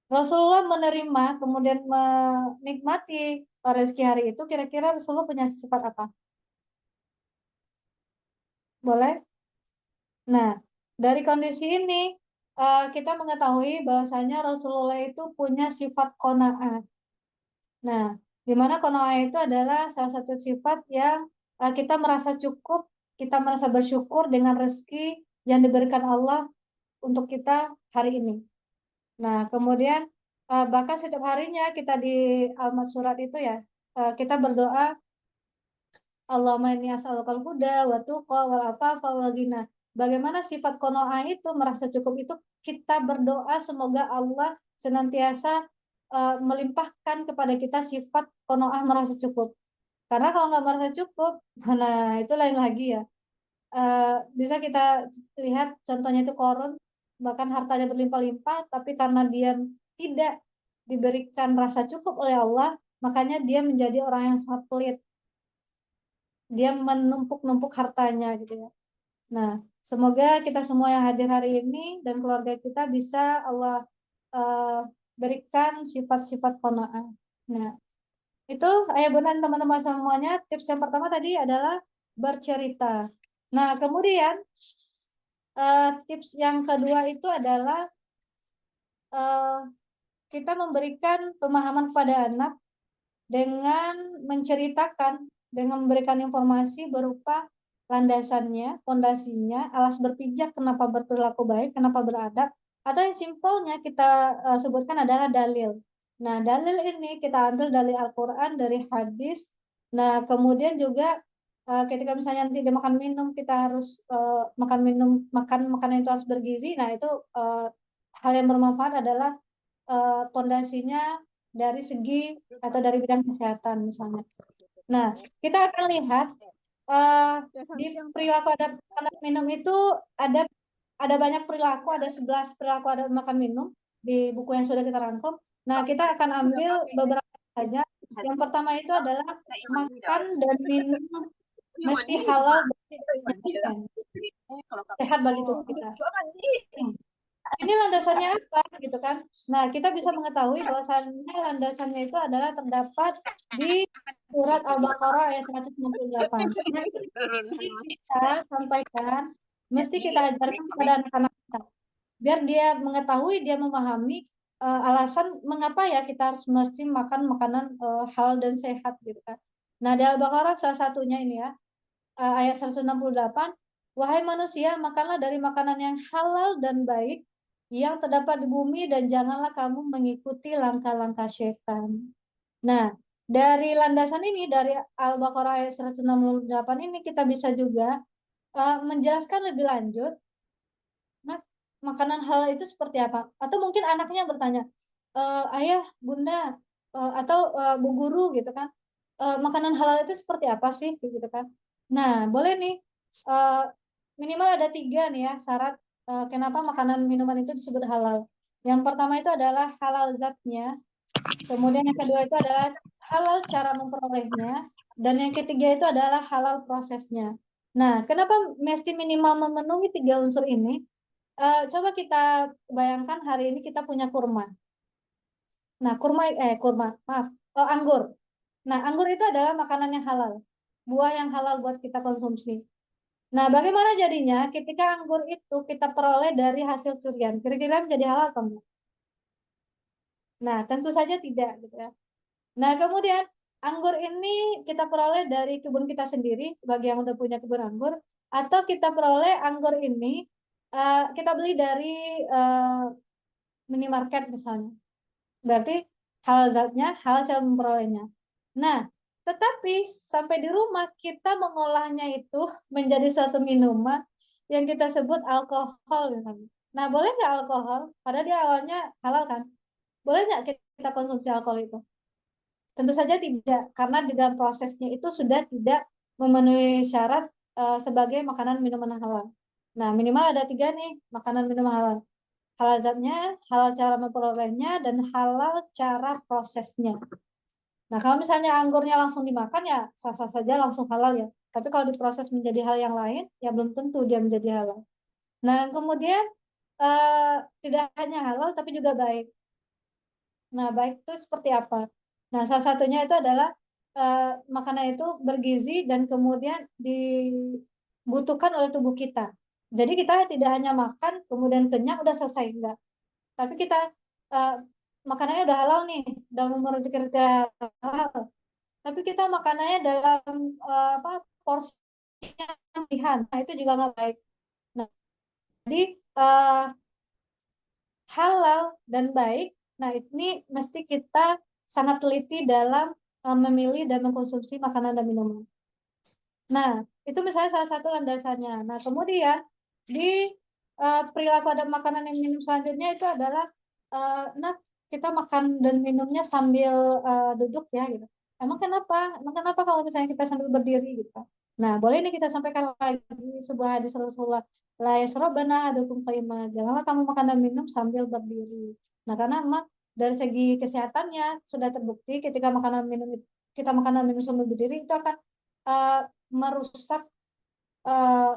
Speaker 3: Rasulullah menerima kemudian menikmati rezeki hari itu. Kira-kira Rasulullah punya sifat apa? Boleh? Nah, dari kondisi ini kita mengetahui bahwasanya Rasulullah itu punya sifat qanaah. Nah, di mana qanaah itu adalah salah satu sifat yang kita merasa cukup, kita merasa bersyukur dengan rezeki yang diberikan Allah untuk kita hari ini. Nah, kemudian bahkan setiap harinya kita di Almat Surat itu ya, kita berdoa, Allahumma inni as'alukal huda wa tuqa wal afafa wal ghina. Bagaimana sifat qanaah itu merasa cukup itu kita berdoa semoga Allah senantiasa melimpahkan kepada kita sifat qanaah merasa cukup. Karena kalau nggak merasa cukup, nah itu lain lagi ya. Bisa kita lihat contohnya itu Korun, bahkan hartanya berlimpah-limpah, tapi karena dia tidak diberikan rasa cukup oleh Allah, makanya dia menjadi orang yang sangat pelit. Dia menumpuk-numpuk hartanya gitu ya. Nah, semoga kita semua yang hadir hari ini dan keluarga kita bisa Allah berikan sifat-sifat qanaah. Nah, itu ayah bunda dan teman-teman semuanya, tips yang pertama tadi adalah bercerita. Nah, kemudian tips yang kedua itu adalah kita memberikan pemahaman kepada anak dengan menceritakan, dengan memberikan informasi berupa landasannya, fondasinya, alas berpijak, kenapa berperilaku baik, kenapa beradab, atau yang simpelnya kita sebutkan adalah dalil. Nah, dalil ini kita ambil dari Al-Quran, dari hadis. Nah, kemudian juga ketika misalnya nanti dia makan minum, kita harus makan makanan itu harus bergizi. Nah, itu hal yang bermanfaat adalah fondasinya dari segi atau dari bidang kesehatan misalnya. Nah, kita akan lihat di perilaku ada makan minum itu ada banyak perilaku, ada 11 perilaku ada makan minum di buku yang sudah kita rangkum. Nah, kita akan ambil beberapa saja. Yang pertama itu adalah makan dan minum mesti halal dan sehat bagi tubuh kita. Ini landasannya apa gitu kan? Nah, kita bisa mengetahui bahwasannya landasannya itu adalah terdapat di surat Al-Baqarah ayat 168. Nah, kita sampaikan, mesti kita ajarkan kepada anak-anak kita. Biar dia mengetahui, dia memahami alasan mengapa ya kita harus mesti makan makanan halal dan sehat gitu kan. Nah, di Al-Baqarah salah satunya ini ya, ayat 168, wahai manusia, makanlah dari makanan yang halal dan baik yang terdapat di bumi dan janganlah kamu mengikuti langkah-langkah setan. Nah, dari landasan ini, dari Al-Baqarah ayat 168 ini kita bisa juga menjelaskan lebih lanjut, nah, makanan halal itu seperti apa? Atau mungkin anaknya bertanya, ayah, bunda, atau bu guru gitu kan, makanan halal itu seperti apa sih? Gitu kan. Nah, boleh nih, minimal ada 3 nih ya syarat kenapa makanan minuman itu disebut halal. Yang pertama itu adalah halal zatnya, kemudian yang kedua itu adalah halal cara memperolehnya, dan yang ketiga itu adalah halal prosesnya. Nah, kenapa mesti minimal memenuhi 3 unsur ini? Coba kita bayangkan hari ini kita punya kurma. Nah, anggur. Nah, anggur itu adalah makanan yang halal, buah yang halal buat kita konsumsi. Nah, bagaimana jadinya ketika anggur itu kita peroleh dari hasil curian? Kira-kira menjadi halal atau enggak? Nah, tentu saja tidak gitu ya. Nah, kemudian anggur ini kita peroleh dari kebun kita sendiri bagi yang udah punya kebun anggur, atau kita peroleh anggur ini kita beli dari minimarket misalnya. Berarti halal zatnya, halal cara memperolehnya. Nah, tetapi sampai di rumah kita mengolahnya itu menjadi suatu minuman yang kita sebut alkohol misalnya. Nah, boleh nggak alkohol? Padahal dia awalnya halal kan? Boleh nggak kita konsumsi alkohol itu? Tentu saja tidak, karena di dalam prosesnya itu sudah tidak memenuhi syarat sebagai makanan minuman halal. Nah, minimal ada 3 nih makanan minuman halal. Halal zatnya, halal cara memperolehnya, dan halal cara prosesnya. Nah, kalau misalnya anggurnya langsung dimakan ya sah-sah saja langsung halal ya. Tapi kalau diproses menjadi hal yang lain, ya belum tentu dia menjadi halal. Nah, kemudian tidak hanya halal tapi juga baik. Nah, baik itu seperti apa? Nah, salah satunya itu adalah makanan itu bergizi dan kemudian dibutuhkan oleh tubuh kita. Jadi kita tidak hanya makan kemudian kenyang udah selesai, enggak. Tapi kita eh, makanannya udah halal nih, udah memenuhi kriteria halal. Tapi kita makanannya dalam apa porsi yang berlebihan. Nah, itu juga nggak baik. Nah, jadi halal dan baik. Nah, ini mesti kita sangat teliti dalam memilih dan mengkonsumsi makanan dan minuman. Nah, itu misalnya salah satu landasannya. Nah, kemudian di perilaku ada makanan dan minum selanjutnya itu adalah nah kita makan dan minumnya sambil duduk ya gitu. Emang kenapa? Emang kenapa kalau misalnya kita sambil berdiri gitu? Nah, boleh nih kita sampaikan lagi sebuah hadis Rasulullah. La yasrabana adukum qaima. Janganlah kamu makan dan minum sambil berdiri. Nah, karena memang dari segi kesehatannya sudah terbukti ketika makanan minum kita makan dan minum sambil berdiri itu akan eh, merusak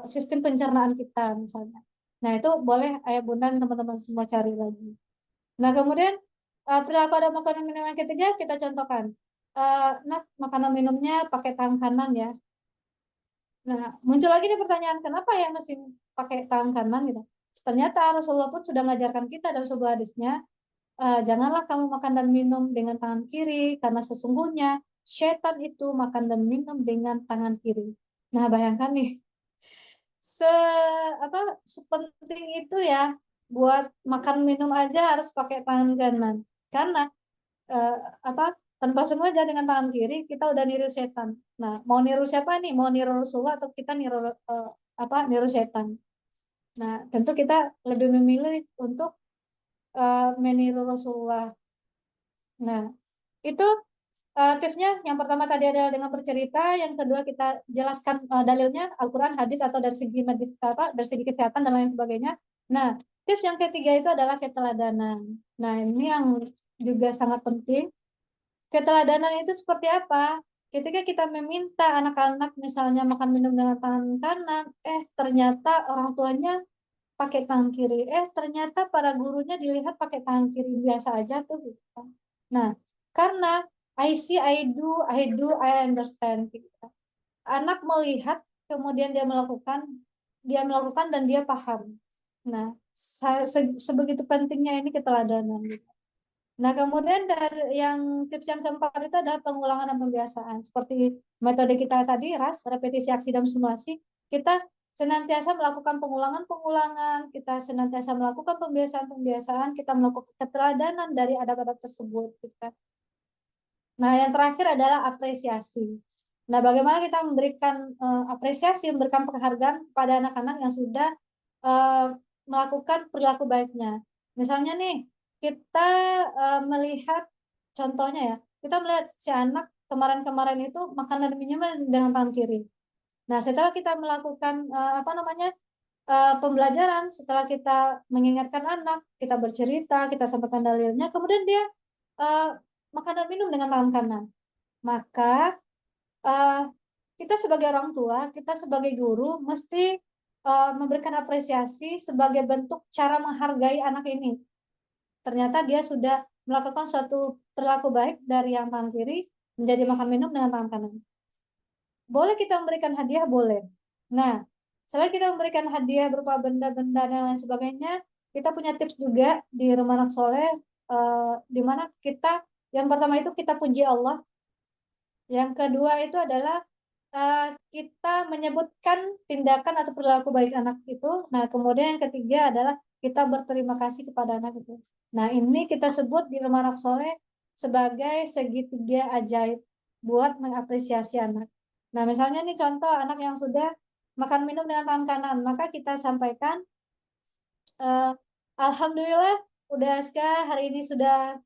Speaker 3: sistem pencernaan kita misalnya. Nah, itu boleh ayah bunda dan teman-teman semua cari lagi. Nah, kemudian perilaku ada makanan minum yang ketiga kita contohkan. Nah, makanan minumnya pakai tangan kanan ya. Nah, muncul lagi nih pertanyaan, kenapa ya mesti pakai tangan kanan gitu? Ternyata Rasulullah pun sudah mengajarkan kita dalam sebuah hadisnya, janganlah kamu makan dan minum dengan tangan kiri, karena sesungguhnya setan itu makan dan minum dengan tangan kiri. Nah, bayangkan nih, se apa sepenting itu ya buat makan minum aja harus pakai tangan kanan. Karena eh, apa tanpa sengaja dengan tangan kiri kita udah niru setan. Nah, mau niru siapa nih? Mau niru Rasulullah atau kita niru niru setan? Nah, tentu kita lebih memilih untuk meniru Rasulullah. Nah, itu tipsnya. Yang pertama tadi adalah dengan bercerita, yang kedua kita jelaskan dalilnya Al-Quran, hadis, atau dari segi medis apa, dari segi kesehatan dan lain sebagainya. Nah, tips yang ketiga itu adalah keteladanan. Nah, ini yang juga sangat penting. Keteladanan itu seperti apa? Ketika kita meminta anak-anak misalnya makan minum dengan tangan kanan, ternyata orang tuanya pakai tangan kiri. Ternyata para gurunya dilihat pakai tangan kiri biasa aja tuh gitu. Nah, karena I see, I do, I understand gitu. Anak melihat, kemudian dia melakukan dan dia paham. Nah, sebegitu pentingnya ini keteladanan gitu. Nah, kemudian dari yang tips yang keempat itu adalah pengulangan dan pembiasaan. Seperti metode kita tadi, RAS, repetisi, aksi, dan simulasi, kita senantiasa melakukan pengulangan-pengulangan, kita senantiasa melakukan pembiasaan-pembiasaan, kita melakukan keteladanan dari adab-adab tersebut. Gitu kan. Nah, yang terakhir adalah apresiasi. Nah, bagaimana kita memberikan apresiasi, memberikan penghargaan pada anak-anak yang sudah melakukan perilaku baiknya. Misalnya nih, kita melihat contohnya ya, kita melihat si anak kemarin-kemarin itu makan dan minum dengan tangan kiri. Nah, setelah kita melakukan pembelajaran, setelah kita mengingatkan anak, kita bercerita, kita sampaikan dalilnya, kemudian dia uh, makan dan minum dengan tangan kanan. Maka kita sebagai orang tua, kita sebagai guru mesti memberikan apresiasi sebagai bentuk cara menghargai anak ini. Ternyata dia sudah melakukan suatu perilaku baik dari yang tangan kiri menjadi makan minum dengan tangan kanan. Boleh kita memberikan hadiah? Boleh. Nah, selain kita memberikan hadiah berupa benda-benda dan lain sebagainya, kita punya tips juga di Rumah Anak Soleh, di mana kita, yang pertama itu kita puji Allah, yang kedua itu adalah kita menyebutkan tindakan atau perilaku baik anak itu. Nah, kemudian yang ketiga adalah kita berterima kasih kepada anak itu. Nah, ini kita sebut di Rumah Anak Soleh sebagai segitiga ajaib buat mengapresiasi anak. Nah, misalnya nih contoh anak yang sudah makan minum dengan tangan kanan, maka kita sampaikan, alhamdulillah udah Aska hari ini sudah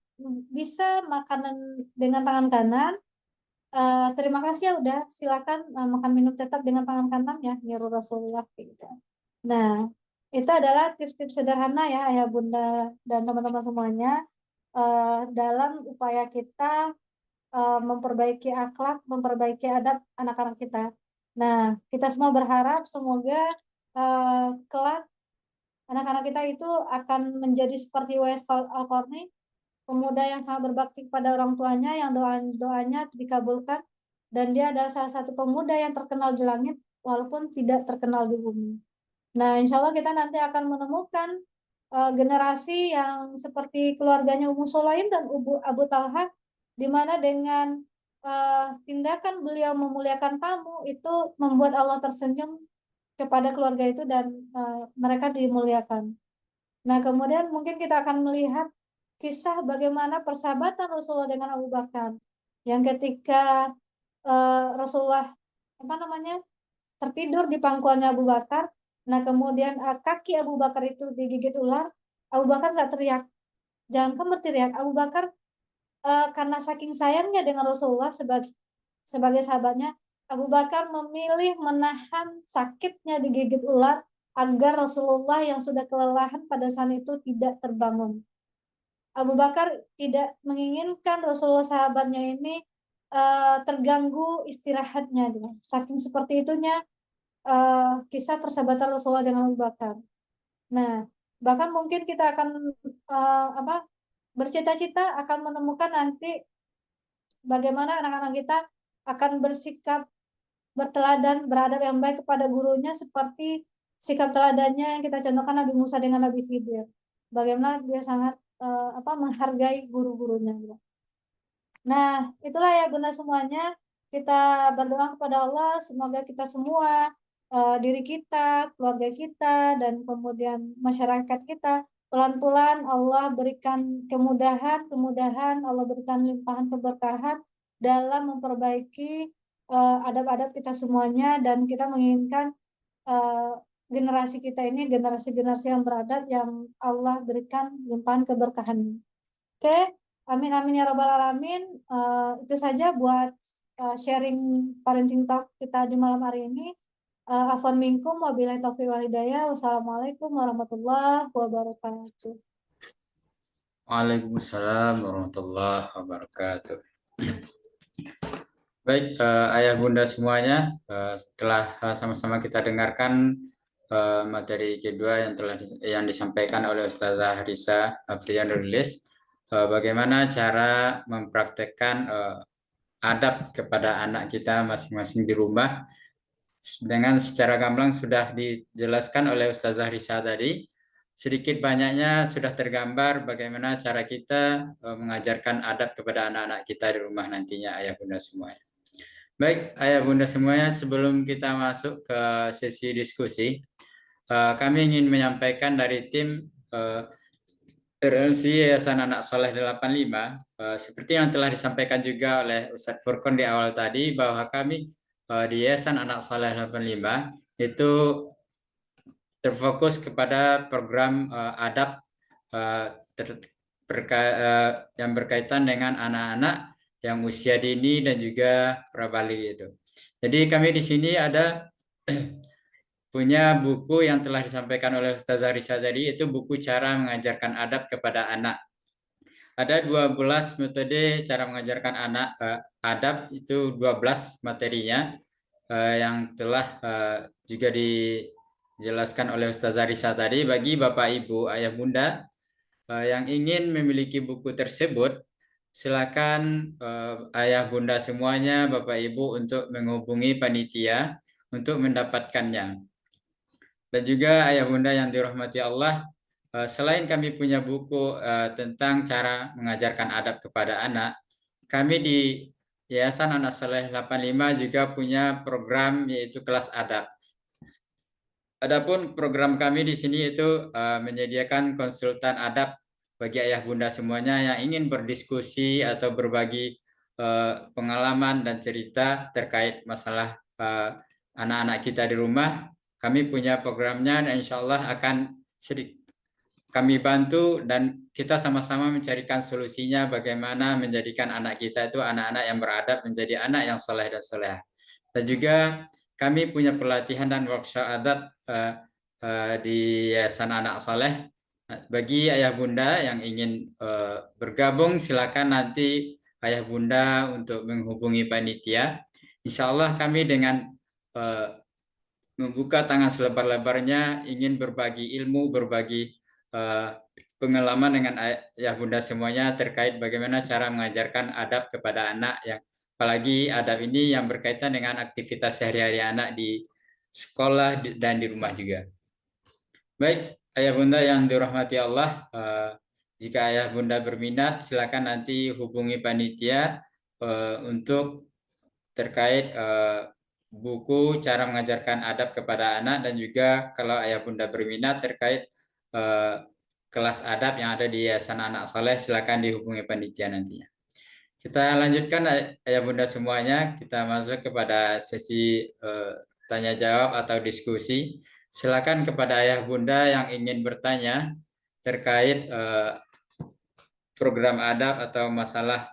Speaker 3: bisa makanan dengan tangan kanan. Terima kasih ya udah silakan makan minum tetap dengan tangan kanan ya, nyuruh Rasulullah gitu. Nah, itu adalah tips-tips sederhana ya ayah bunda dan teman-teman semuanya dalam upaya kita memperbaiki akhlak, memperbaiki adab anak-anak kita. Nah, kita semua berharap semoga kelak anak-anak kita itu akan menjadi seperti Uwais Al-Qarni, pemuda yang sangat berbakti kepada orang tuanya, yang doanya dikabulkan, dan dia adalah salah satu pemuda yang terkenal di langit walaupun tidak terkenal di bumi. Nah, insya Allah kita nanti akan menemukan generasi yang seperti keluarganya Ummu Sulaim dan Abu Talha, di mana dengan tindakan beliau memuliakan tamu itu membuat Allah tersenyum kepada keluarga itu dan mereka dimuliakan. Nah, kemudian mungkin kita akan melihat kisah bagaimana persahabatan Rasulullah dengan Abu Bakar, yang ketika Rasulullah tertidur di pangkuannya Abu Bakar, nah kemudian kaki Abu Bakar itu digigit ular, Abu Bakar nggak teriak, jangan kamu berteriak. Abu Bakar karena saking sayangnya dengan Rasulullah sebagai sahabatnya, Abu Bakar memilih menahan sakitnya digigit ular agar Rasulullah yang sudah kelelahan pada saat itu tidak terbangun. Abu Bakar tidak menginginkan Rasulullah sahabatnya ini terganggu istirahatnya. Saking seperti itunya kisah persahabatan Rasulullah dengan Abu Bakar. Nah, bahkan mungkin kita akan bercita-cita akan menemukan nanti bagaimana anak-anak kita akan bersikap berteladan, beradab yang baik kepada gurunya seperti sikap teladannya yang kita contohkan Nabi Musa dengan Nabi Khidir. Bagaimana dia sangat menghargai guru-gurunya. Nah, itulah ya bunda semuanya. Kita berdoa kepada Allah, semoga kita semua, diri kita, keluarga kita, dan kemudian masyarakat kita, pelan-pelan Allah berikan kemudahan, Allah berikan limpahan keberkahan dalam memperbaiki adab-adab kita semuanya, dan kita menginginkan generasi kita ini generasi-generasi yang beradab yang Allah berikan limpahan keberkahan. Oke, amin amin ya rabbal alamin. Itu saja buat sharing parenting talk kita di malam hari ini. Afwan minkum wabillahi taufiq wal hidayah. Wassalamualaikum warahmatullahi wabarakatuh.
Speaker 1: Waalaikumsalam warahmatullahi wabarakatuh. Baik, ayah bunda semuanya, setelah sama-sama kita dengarkan materi kedua yang disampaikan oleh Ustazah Risa Afriyanulis, bagaimana cara mempraktekkan adab kepada anak kita masing-masing di rumah. Dengan secara gamblang sudah dijelaskan oleh Ustazah Risa tadi. Sedikit banyaknya sudah tergambar bagaimana cara kita mengajarkan adab kepada anak-anak kita di rumah nantinya, ayah bunda semuanya. Baik, ayah bunda semuanya, sebelum kita masuk ke sesi diskusi, kami ingin menyampaikan dari tim RLC Yayasan Anak Soleh 85, seperti yang telah disampaikan juga oleh Ustadz Furqon di awal tadi, bahwa kami di Yayasan Anak Soleh 85 itu terfokus kepada program adab yang berkaitan dengan anak-anak yang usia dini dan juga prabalik itu. Jadi kami di sini ada punya buku yang telah disampaikan oleh Ustazah Risa tadi, itu buku cara mengajarkan adab kepada anak. Ada 12 metode cara mengajarkan anak adab, itu 12 materinya yang telah juga dijelaskan oleh Ustazah Risa tadi. Bagi Bapak Ibu, Ayah Bunda yang ingin memiliki buku tersebut, silakan ayah bunda semuanya, Bapak Ibu untuk menghubungi panitia untuk mendapatkannya. Dan juga ayah bunda yang dirahmati Allah, selain kami punya buku tentang cara mengajarkan adab kepada anak, kami di Yayasan Anak Soleh 85 juga punya program yaitu kelas adab. Adapun program kami di sini itu menyediakan konsultan adab bagi ayah bunda semuanya yang ingin berdiskusi atau berbagi pengalaman dan cerita terkait masalah anak-anak kita di rumah, kami punya programnya dan insya Allah akan kami bantu dan kita sama-sama mencarikan solusinya bagaimana menjadikan anak kita itu anak-anak yang beradab menjadi anak yang soleh dan soleh. Dan juga kami punya pelatihan dan workshop adab di Yayasan Anak Soleh. Bagi ayah bunda yang ingin bergabung, silakan nanti ayah bunda untuk menghubungi panitia. Insya Allah kami dengan membuka tangan selebar-lebarnya ingin berbagi ilmu, berbagi pengalaman dengan ayah bunda semuanya terkait bagaimana cara mengajarkan adab kepada anak, yang apalagi adab ini yang berkaitan dengan aktivitas sehari-hari anak di sekolah dan di rumah juga. Baik, ayah bunda yang dirahmati Allah, jika ayah bunda berminat silakan nanti hubungi panitia untuk terkait buku cara mengajarkan adab kepada anak, dan juga kalau ayah bunda berminat terkait kelas adab yang ada di Yayasan Anak Soleh, silakan dihubungi panitia nantinya. Kita lanjutkan ayah bunda semuanya, kita masuk kepada sesi tanya jawab atau diskusi. Silakan kepada ayah bunda yang ingin bertanya terkait program adab atau masalah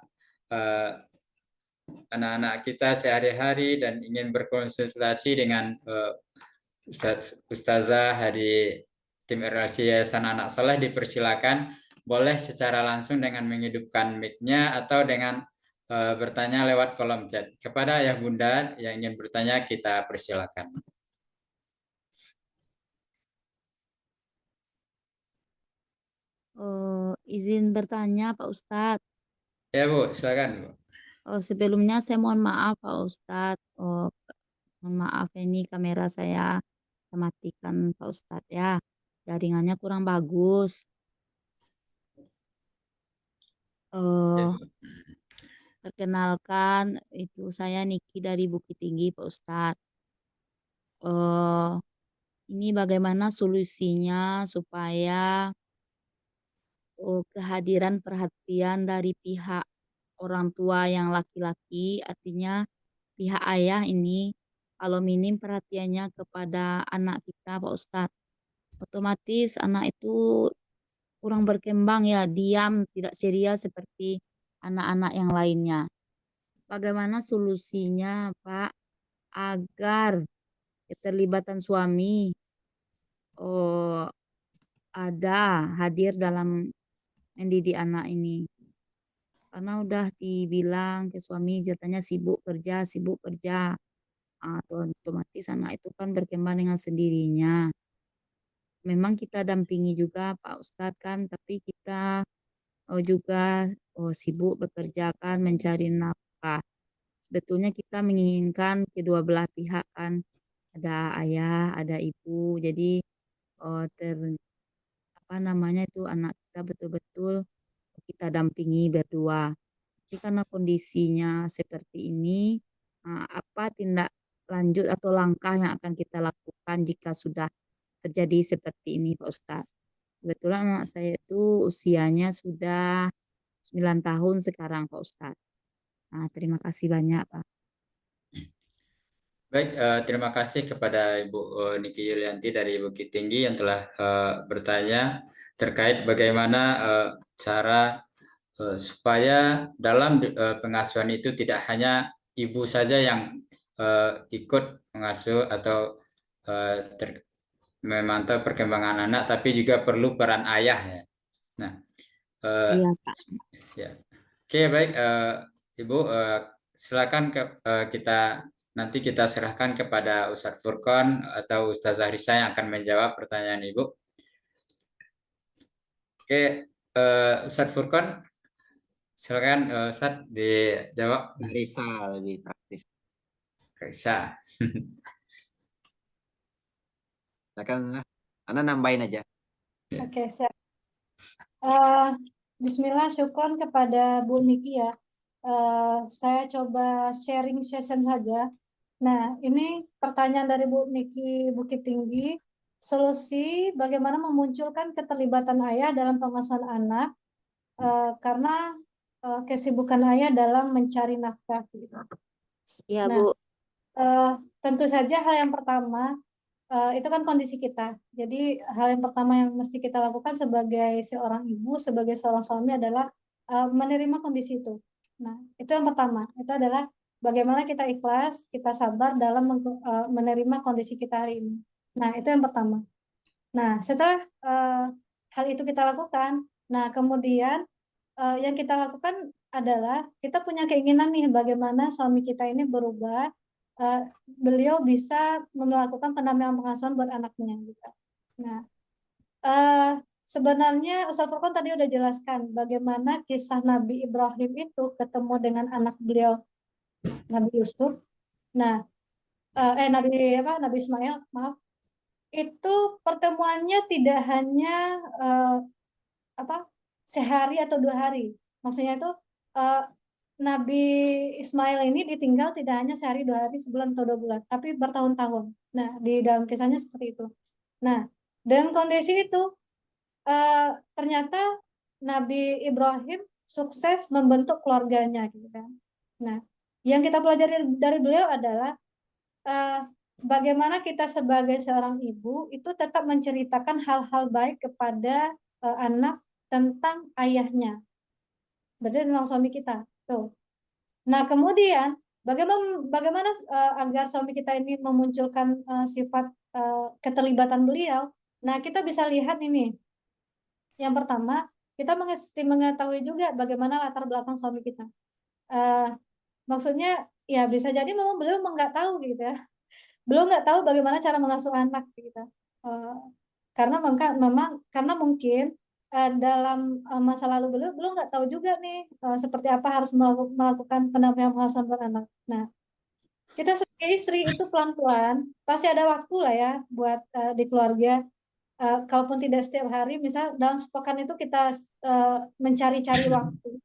Speaker 1: anak-anak kita sehari-hari dan ingin berkonsultasi dengan Ustazah di tim relasi Yayasan Anak Soleh, dipersilakan boleh secara langsung dengan menghidupkan mic-nya atau dengan bertanya lewat kolom chat. Kepada ayah bunda yang ingin bertanya kita persilakan.
Speaker 4: Izin bertanya Pak Ustadz.
Speaker 1: Ya Bu, silakan Bu.
Speaker 4: Sebelumnya saya mohon maaf Pak Ustadz. Mohon maaf ini kamera saya matikan Pak Ustadz ya. Jaringannya kurang bagus. Perkenalkan, itu saya Niki dari Bukit Tinggi Pak Ustadz. Ini bagaimana solusinya supaya kehadiran perhatian dari pihak orang tua yang laki-laki, artinya pihak ayah ini, kalau minim perhatiannya kepada anak kita Pak Ustadz, otomatis anak itu kurang berkembang ya, diam, tidak ceria seperti anak-anak yang lainnya. Bagaimana solusinya Pak agar keterlibatan suami ada hadir dalam mendidik anak ini? Karena udah dibilang ke suami katanya sibuk kerja, atau otomatis anak itu kan berkembang dengan sendirinya. Memang kita dampingi juga Pak Ustadz kan, tapi kita juga sibuk bekerja kan, mencari nafkah. Sebetulnya kita menginginkan kedua belah pihak kan, ada ayah, ada ibu, jadi anak kita betul-betul kita dampingi berdua. Tapi karena kondisinya seperti ini, apa tindak lanjut atau langkah yang akan kita lakukan jika sudah terjadi seperti ini Pak Ustadz? Kebetulan anak saya itu usianya sudah 9 tahun sekarang Pak Ustadz. Terima kasih banyak Pak.
Speaker 1: Baik, terima kasih kepada Ibu Niki Yulianti dari Bukit Tinggi yang telah bertanya terkait bagaimana cara supaya dalam pengasuhan itu tidak hanya ibu saja yang ikut mengasuh atau memantau perkembangan anak, tapi juga perlu peran ayah ya. Nah,
Speaker 4: Iya Pak.
Speaker 1: ya. Oke, baik Ibu, silakan nanti kita serahkan kepada Ustadz Furqon atau Ustazah Risa yang akan menjawab pertanyaan Ibu. Oke, Ustadz Furqon, silakan Ustadz dijawab.
Speaker 2: Risa lebih praktis.
Speaker 1: Risa.
Speaker 2: Silakan, Anda nambahin aja.
Speaker 3: Oke, siap. Bismillah, syukur kepada Bu Niki ya. Saya coba sharing session saja. Nah, ini pertanyaan dari Bu Niki Bukit Tinggi. Solusi bagaimana memunculkan keterlibatan ayah dalam pengasuhan anak karena kesibukan ayah dalam mencari nafkah.
Speaker 4: Iya
Speaker 3: Nah,
Speaker 4: Bu.
Speaker 3: Tentu saja hal yang pertama itu kan kondisi kita. Jadi hal yang pertama yang mesti kita lakukan sebagai seorang ibu, sebagai seorang suami adalah menerima kondisi itu. Nah, itu yang pertama. Itu adalah bagaimana kita ikhlas, kita sabar dalam menerima kondisi kita hari ini. Nah, itu yang pertama. Nah, setelah hal itu kita lakukan, nah kemudian yang kita lakukan adalah kita punya keinginan nih bagaimana suami kita ini berubah, beliau bisa melakukan pendampingan pengasuhan buat anaknya gitu. Nah, sebenarnya Ustaz Furqan tadi udah jelaskan bagaimana kisah Nabi Ibrahim itu ketemu dengan anak beliau Nabi Yusuf. Nah, Nabi Ismail, maaf. Itu pertemuannya tidak hanya sehari atau 2 hari. Maksudnya itu eh, Nabi Ismail ini ditinggal tidak hanya sehari 2 hari, sebulan atau 2 bulan, tapi bertahun-tahun. Nah, di dalam kisahnya seperti itu. Nah, dengan kondisi itu ternyata Nabi Ibrahim sukses membentuk keluarganya gitu kan. Nah, yang kita pelajari dari beliau adalah bagaimana kita sebagai seorang ibu itu tetap menceritakan hal-hal baik kepada anak tentang ayahnya. Berarti tentang suami kita. Tuh. Nah, kemudian bagaimana agar suami kita ini memunculkan sifat keterlibatan beliau? Nah, kita bisa lihat ini. Yang pertama, kita mesti mengetahui juga bagaimana latar belakang suami kita. Maksudnya, ya bisa jadi memang beliau nggak tahu gitu ya. Belum nggak tahu bagaimana cara mengasuh anak gitu. Karena memang karena mungkin dalam masa lalu beliau belum nggak tahu juga nih seperti apa harus melakukan pendampingan pengasuhan beranak. Nah, kita sebagai istri itu pelan-pelan pasti ada waktu lah ya buat di keluarga. Kalaupun tidak setiap hari, misal dalam sepekan itu kita mencari-cari waktu.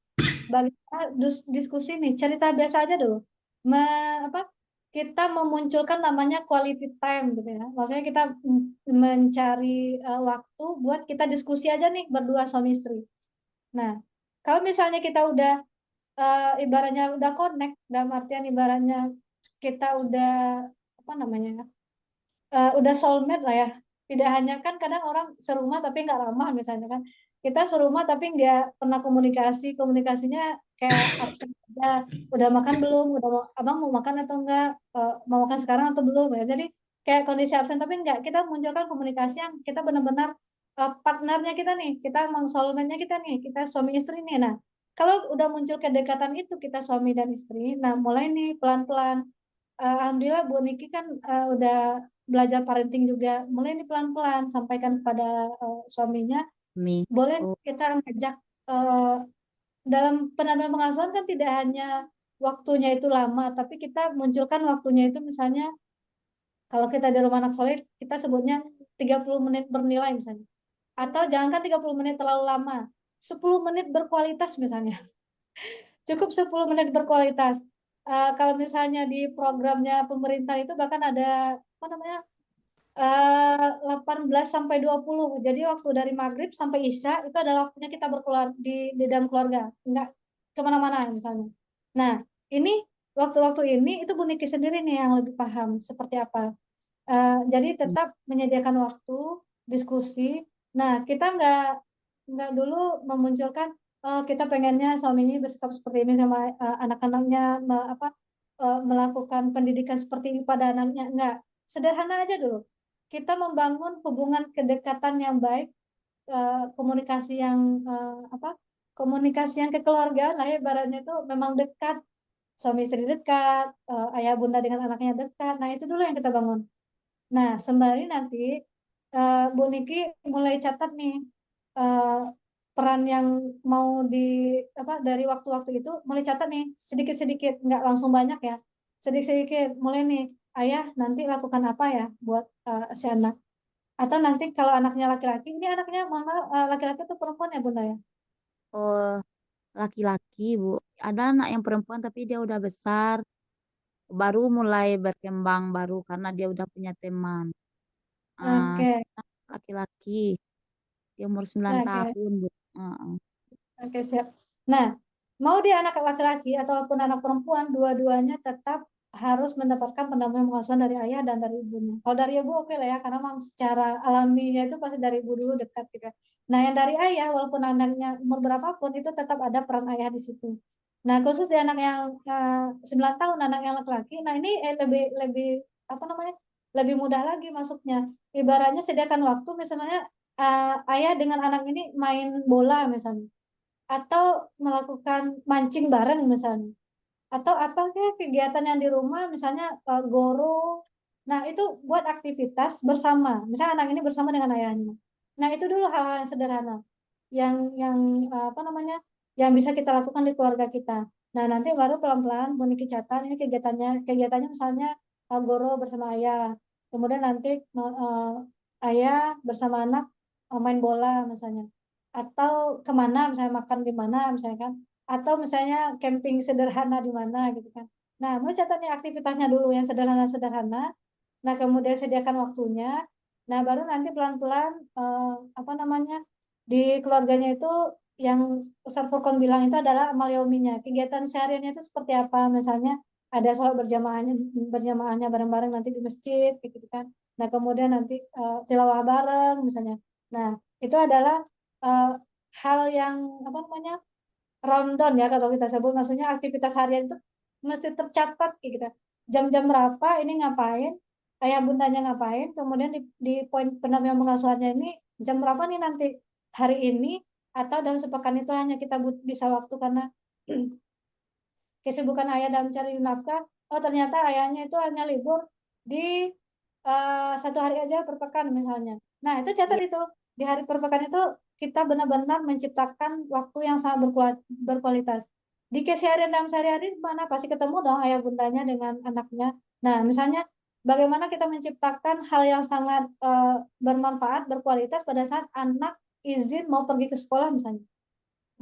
Speaker 3: Bagaimana diskusi nih, cerita biasa aja dulu. Kita memunculkan namanya quality time gitu ya. Maksudnya kita mencari waktu buat kita diskusi aja nih berdua suami istri. Nah, kalau misalnya kita udah ibaratnya udah connect, dalam artian ibaratnya kita udah apa namanya udah soulmate lah ya. Tidak hanya kan kadang orang serumah tapi nggak ramah misalnya kan. Kita serumah tapi nggak pernah komunikasinya kayak absen aja. Udah makan belum? Abang mau makan atau enggak? Mau makan sekarang atau belum ya? Jadi kayak kondisi absen tapi enggak. Kita munculkan komunikasi yang kita benar-benar partnernya kita nih. Kita emang soulmate-nya kita nih. Kita suami istri nih. Nah, kalau udah muncul kedekatan itu kita suami dan istri, nah mulai nih pelan-pelan. Alhamdulillah Bu Niki kan udah belajar parenting juga. Mulai nih pelan-pelan sampaikan kepada suaminya. Boleh
Speaker 4: Oh,
Speaker 3: kita ngajak dalam penanaman pengasuhan kan tidak hanya waktunya itu lama, tapi kita munculkan waktunya itu misalnya kalau kita di rumah anak soleh kita sebutnya 30 menit bernilai misalnya. Atau jangankan 30 menit terlalu lama, 10 menit berkualitas misalnya. Cukup 10 menit berkualitas. Kalau misalnya di programnya pemerintah itu bahkan ada apa namanya 18 sampai 20. Jadi waktu dari maghrib sampai isya itu adalah waktunya kita berkeluar di dalam keluarga, enggak kemana-mana misalnya. Nah, ini waktu-waktu ini itu Bu Niki sendiri nih yang lebih paham seperti apa. Jadi tetap menyediakan waktu diskusi. Nah, kita nggak dulu memunculkan kita pengennya suami ini bersikap seperti ini sama anak-anaknya melakukan pendidikan seperti ini pada anaknya. Enggak, sederhana aja dulu. Kita membangun hubungan kedekatan yang baik, komunikasi yang komunikasi yang kekeluargaan lah ya, ibaratnya itu memang dekat, suami istri dekat, ayah bunda dengan anaknya dekat. Nah, itu dulu yang kita bangun. Nah, sembari nanti Bu Niki mulai catat nih eh, peran yang mau dari waktu-waktu itu mulai catat nih sedikit-sedikit, nggak langsung banyak ya, sedikit-sedikit mulai nih ayah nanti lakukan apa ya buat si anak, atau nanti kalau anaknya laki-laki, ini anaknya mohon maaf, laki-laki atau perempuan ya Bunda ya?
Speaker 4: oh, laki-laki, Bu. Ada anak yang perempuan tapi dia udah besar, baru mulai berkembang baru karena dia udah punya teman.
Speaker 3: Oke,
Speaker 4: Laki-laki, dia umur 9
Speaker 3: oke.
Speaker 4: tahun, Bu. Heeh.
Speaker 3: Oke, siap. Nah, mau dia anak laki-laki ataupun anak perempuan, dua-duanya tetap harus mendapatkan pendampingan pengasuhan dari ayah dan dari ibunya. Kalau dari ibu oke lah ya, karena memang secara alaminya itu pasti dari ibu dulu dekat gitu. Nah, yang dari ayah, walaupun anaknya umur berapapun, itu tetap ada peran ayah di situ. Nah, khusus di anak yang 9 tahun, anak yang laki-laki, nah ini lebih lebih apa namanya? Lebih mudah lagi masuknya. Ibaratnya sediakan waktu, misalnya ayah dengan anak ini main bola misalnya, atau melakukan mancing bareng misalnya, atau apa kayak kegiatan yang di rumah misalnya goro. Nah, itu buat aktivitas bersama. Misalnya anak ini bersama dengan ayahnya. Nah, itu dulu hal-hal yang sederhana yang apa namanya? Yang bisa kita lakukan di keluarga kita. Nah, nanti baru pelan-pelan Bu Niki catat ini kegiatannya misalnya goro bersama ayah. Kemudian nanti ayah bersama anak main bola misalnya. Atau kemana misalnya makan di mana misalnya kan, atau misalnya camping sederhana di mana gitu kan. Nah, mau catatnya aktivitasnya dulu yang sederhana-sederhana. Nah, kemudian sediakan waktunya. Nah, baru nanti pelan-pelan apa namanya? Di keluarganya itu yang Ustadz Furqon bilang itu adalah amal yauminya. Kegiatan sehariannya itu seperti apa? Misalnya ada sholat berjamaahnya bareng-bareng nanti di masjid gitu kan. Nah, kemudian nanti tilawah bareng misalnya. Nah, itu adalah eh, hal yang apa namanya? Rundown ya kalau kita sebut, maksudnya aktivitas harian itu mesti tercatat kayak gitu. Jam-jam berapa ini ngapain, ayah bundanya ngapain, kemudian di poin pendampingan pengasuhannya ini jam berapa nih nanti hari ini, atau dalam sepekan itu hanya kita bisa waktu karena kesibukan ayah dalam cari nafkah. Oh, ternyata ayahnya itu hanya libur di 1 hari aja per pekan misalnya. Nah, itu catat
Speaker 4: Iya,
Speaker 3: itu di hari per pekan itu kita benar-benar menciptakan waktu yang sangat berkualitas. Di keseharian dalam sehari-hari mana pasti ketemu dong ayah bundanya dengan anaknya. Nah, misalnya bagaimana kita menciptakan hal yang sangat bermanfaat, berkualitas pada saat anak izin mau pergi ke sekolah misalnya.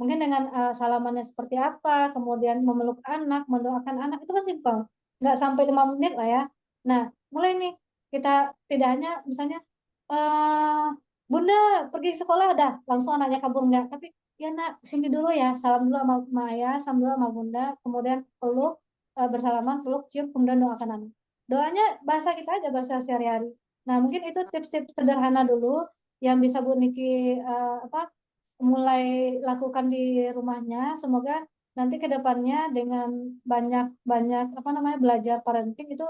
Speaker 3: Mungkin dengan salamannya seperti apa, kemudian memeluk anak, mendoakan anak, itu kan simpel. Nggak sampai 5 menit lah ya. Nah, mulai nih, kita tidak hanya misalnya, eh Bunda pergi sekolah, dah langsung anaknya kabur, enggak. Tapi, ya nak, sini dulu ya, salam dulu sama ayah, salam dulu sama Bunda, kemudian peluk, bersalaman, peluk, cium, kemudian doakan anak. Doanya bahasa kita aja, bahasa sehari-hari. Nah, mungkin itu tips-tips sederhana dulu yang bisa Bu Niki apa mulai lakukan di rumahnya. Semoga nanti ke depannya dengan banyak-banyak apa namanya belajar parenting itu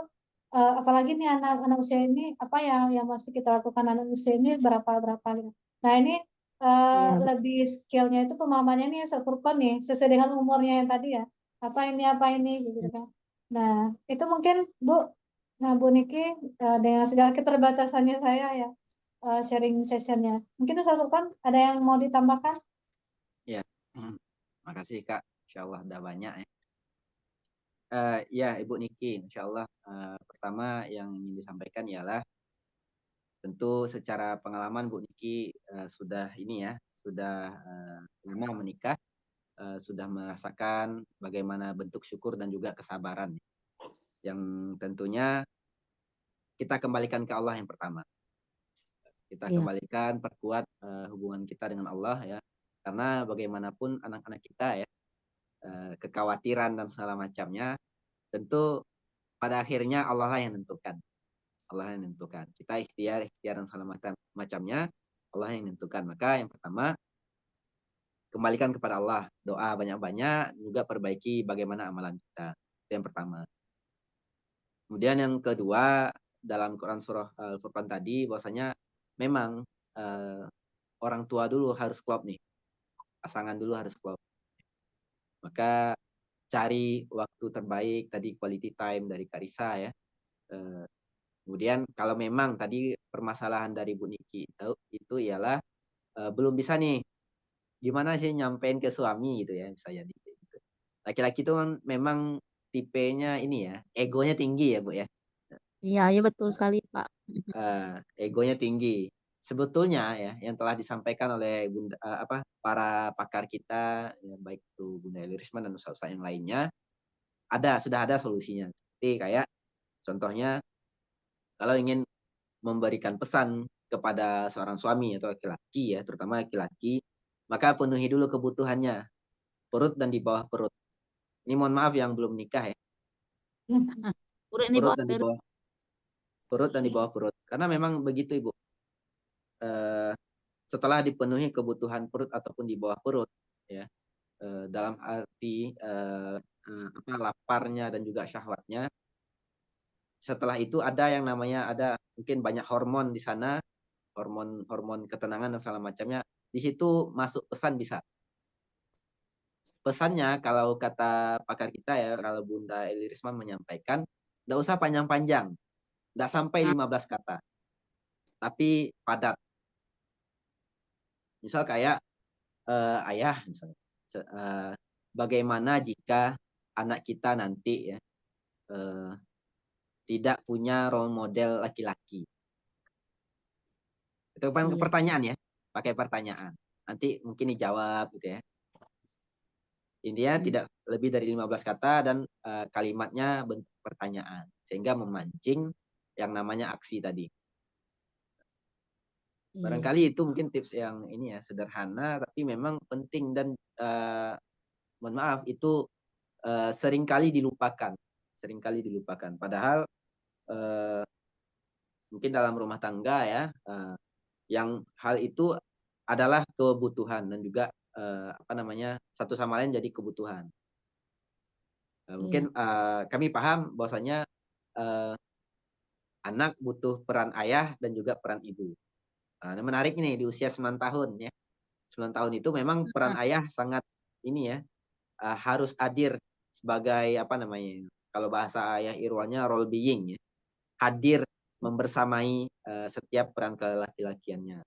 Speaker 3: apalagi nih anak-anak usia ini apa ya yang mesti kita lakukan anak usia ini berapa gitu. Nah, ini
Speaker 4: iya,
Speaker 3: lebih skillnya itu pemahamannya nih sepurpon nih sesuai dengan umurnya yang tadi ya. Apa ini gitu
Speaker 4: betul.
Speaker 3: kan. Nah, itu mungkin Bu. Nah, Bu Niki dengan segala keterbatasannya saya ya sharing sessionnya. Mungkin Ustaz Furqan ada yang mau ditambahkan?
Speaker 2: Ya, makasih Kak. Insya Allah udah banyak ya. Ya Ibu Niki, Insya Allah pertama yang ingin disampaikan ialah tentu secara pengalaman Bu Niki sudah ini ya, sudah lama menikah, sudah merasakan bagaimana bentuk syukur dan juga kesabaran yang tentunya kita kembalikan ke Allah yang pertama. Kita
Speaker 4: Iya,
Speaker 2: kembalikan, perkuat hubungan kita dengan Allah ya. Karena bagaimanapun anak-anak kita ya, kekhawatiran dan segala macamnya, tentu pada akhirnya Allah lah yang menentukan. Allah yang menentukan. Kita ikhtiar dan segala macamnya, Allah yang menentukan. Maka yang pertama, kembalikan kepada Allah. Doa banyak-banyak, juga perbaiki bagaimana amalan kita. Itu yang pertama. Kemudian yang kedua, dalam Quran Surah Al-Furqan tadi, bahwasanya memang orang tua dulu harus klop nih. Pasangan dulu harus klop. Maka cari waktu terbaik, tadi quality time dari Karisa ya. Kemudian kalau memang tadi permasalahan dari Bu Niki itu ialah belum bisa nih, gimana sih nyampein ke suami gitu ya, bisa jadi gitu. Laki-laki itu kan memang tipenya ini ya, egonya tinggi ya Bu ya.
Speaker 4: iya, iya betul sekali, Pak.
Speaker 2: Egonya tinggi. Sebetulnya ya yang telah disampaikan oleh para pakar kita ya, baik itu Bunda Eli Risman dan ustaz-ustaz yang lainnya sudah ada solusinya. Seperti kayak contohnya kalau ingin memberikan pesan kepada seorang suami atau laki-laki ya, terutama laki-laki, maka penuhi dulu kebutuhannya, perut dan di bawah perut. Ini mohon maaf yang belum nikah ya.
Speaker 4: Perut ini
Speaker 2: Perut
Speaker 4: bawah
Speaker 2: dan di
Speaker 4: perut.
Speaker 2: bawah perut dan di bawah perut. Karena memang begitu Ibu. Setelah dipenuhi kebutuhan perut ataupun di bawah perut, ya, dalam arti laparnya dan juga syahwatnya. Setelah itu ada yang namanya mungkin banyak hormon di sana, hormon ketenangan dan segala macamnya. Di situ masuk pesan bisa. Pesannya kalau kata pakar kita ya, kalau Bunda Eli Risman menyampaikan, nggak usah panjang-panjang, nggak sampai 15 kata, tapi padat. Misal kayak ayah, misalnya, bagaimana jika anak kita nanti ya tidak punya role model laki-laki. Itu kan
Speaker 4: Iya.
Speaker 2: pertanyaan ya, pakai pertanyaan. Nanti mungkin dijawab gitu ya. Intinya tidak lebih dari 15 kata dan kalimatnya bentuk pertanyaan. Sehingga memancing yang namanya aksi tadi.
Speaker 4: Iya.
Speaker 2: Barangkali itu mungkin tips yang ini ya, sederhana tapi memang penting dan mohon maaf itu seringkali dilupakan. Seringkali dilupakan. Padahal mungkin dalam rumah tangga ya, yang hal itu adalah kebutuhan dan juga satu sama lain jadi kebutuhan. Mungkin kami paham bahwasanya anak butuh peran ayah dan juga peran ibu. Nah, menarik nih di usia 9 tahun ya. 9 tahun itu memang peran ayah sangat ini ya, harus hadir sebagai kalau bahasa ayah Irwannya role being ya. Hadir membersamai setiap peran kelaki-lakiannya.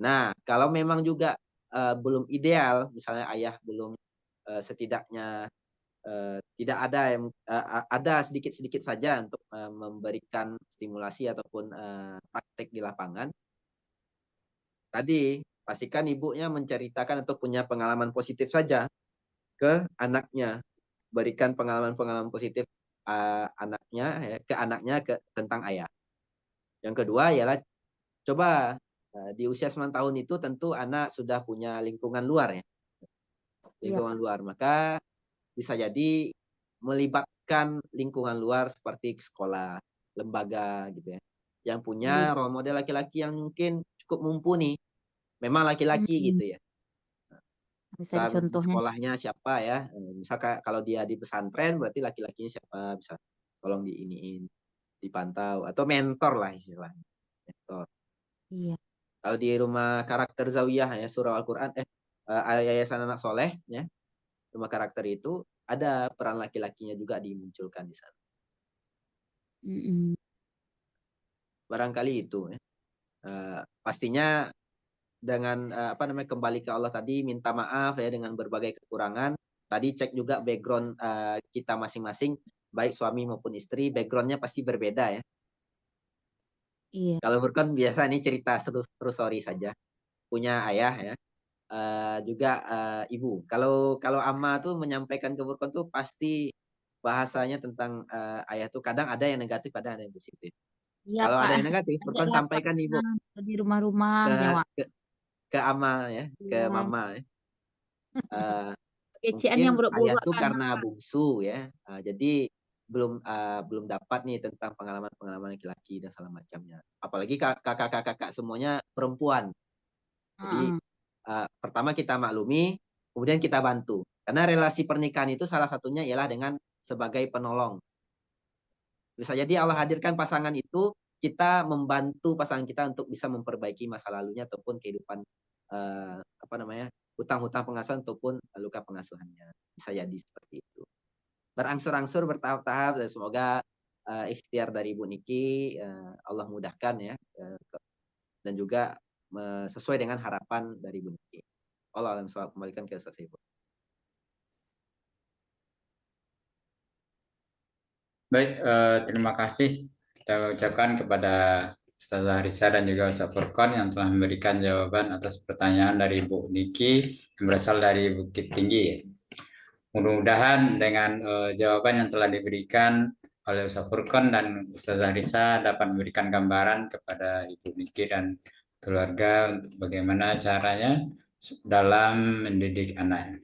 Speaker 2: Nah, kalau memang juga belum ideal, misalnya ayah belum setidaknya tidak ada yang ada sedikit-sedikit saja untuk memberikan stimulasi ataupun praktek di lapangan. Tadi pastikan ibunya menceritakan atau punya pengalaman positif saja ke anaknya, berikan pengalaman-pengalaman positif anaknya tentang ayah. Yang kedua ialah coba di usia 9 tahun itu tentu anak sudah punya lingkungan luar ya. Lingkungan luar, maka bisa jadi melibatkan lingkungan luar seperti sekolah, lembaga gitu ya. Yang punya role model laki-laki yang mungkin cukup mumpuni. Memang laki-laki gitu ya.
Speaker 4: Bisa dicontohnya.
Speaker 2: Sekolahnya siapa ya. Misalkan kalau dia di pesantren berarti laki-lakinya siapa, bisa tolong diiniin, dipantau atau mentor lah istilahnya. Mentor.
Speaker 4: Iya.
Speaker 2: Kalau di rumah karakter Zawiyah ya, surah Al-Quran, Yayasan Anak Soleh ya, rumah karakter itu ada peran laki-lakinya juga dimunculkan di sana. Barangkali itu ya. Pastinya dengan kembali ke Allah tadi, minta maaf ya dengan berbagai kekurangan. Tadi cek juga background kita masing-masing, baik suami maupun istri, backgroundnya pasti berbeda ya.
Speaker 4: Iya.
Speaker 2: Kalau Furqan biasa ini cerita true story saja, punya ayah ya. Juga ibu. Kalau Amma tuh menyampaikan ke Furqan tuh pasti bahasanya tentang ayah tuh kadang ada yang negatif, kadang ada yang positif.
Speaker 4: Iya,
Speaker 2: Kalau
Speaker 4: Pak.
Speaker 2: ada yang negatif,
Speaker 4: Ada
Speaker 2: Furqan sampaikan ibu
Speaker 4: di rumah-rumah nyawa.
Speaker 2: ke Amma ya, ke
Speaker 4: Iya.
Speaker 2: Mama ya.
Speaker 4: Kecian
Speaker 2: Mungkin
Speaker 4: yang
Speaker 2: ayah
Speaker 4: buruk-buruk
Speaker 2: tuh
Speaker 4: kan.
Speaker 2: karena bungsu ya, jadi belum dapat nih tentang pengalaman-pengalaman laki-laki dan segala macamnya. Apalagi kakak-kakak semuanya perempuan. Jadi pertama kita maklumi, kemudian kita bantu. Karena relasi pernikahan itu salah satunya ialah dengan sebagai penolong. Bisa jadi Allah hadirkan pasangan itu, kita membantu pasangan kita untuk bisa memperbaiki masa lalunya ataupun kehidupan hutang-hutang pengasuhan ataupun luka pengasuhannya. Bisa jadi seperti itu. Berangsur-angsur bertahap-tahap dan semoga ikhtiar dari Ibu Niki Allah mudahkan ya dan juga sesuai dengan harapan dari Ibu Niki. Allah alam soal kembalikan ke Ustaz Ibu.
Speaker 1: Baik, terima kasih kita ucapkan kepada Ustazah Risa dan juga Ustaz Furqan yang telah memberikan jawaban atas pertanyaan dari Ibu Niki yang berasal dari Bukit Tinggi. Mudah-mudahan dengan jawaban yang telah diberikan oleh Ustaz Furqan dan Ustazah Risa dapat memberikan gambaran kepada Ibu Niki dan keluarga untuk bagaimana caranya dalam mendidik anak.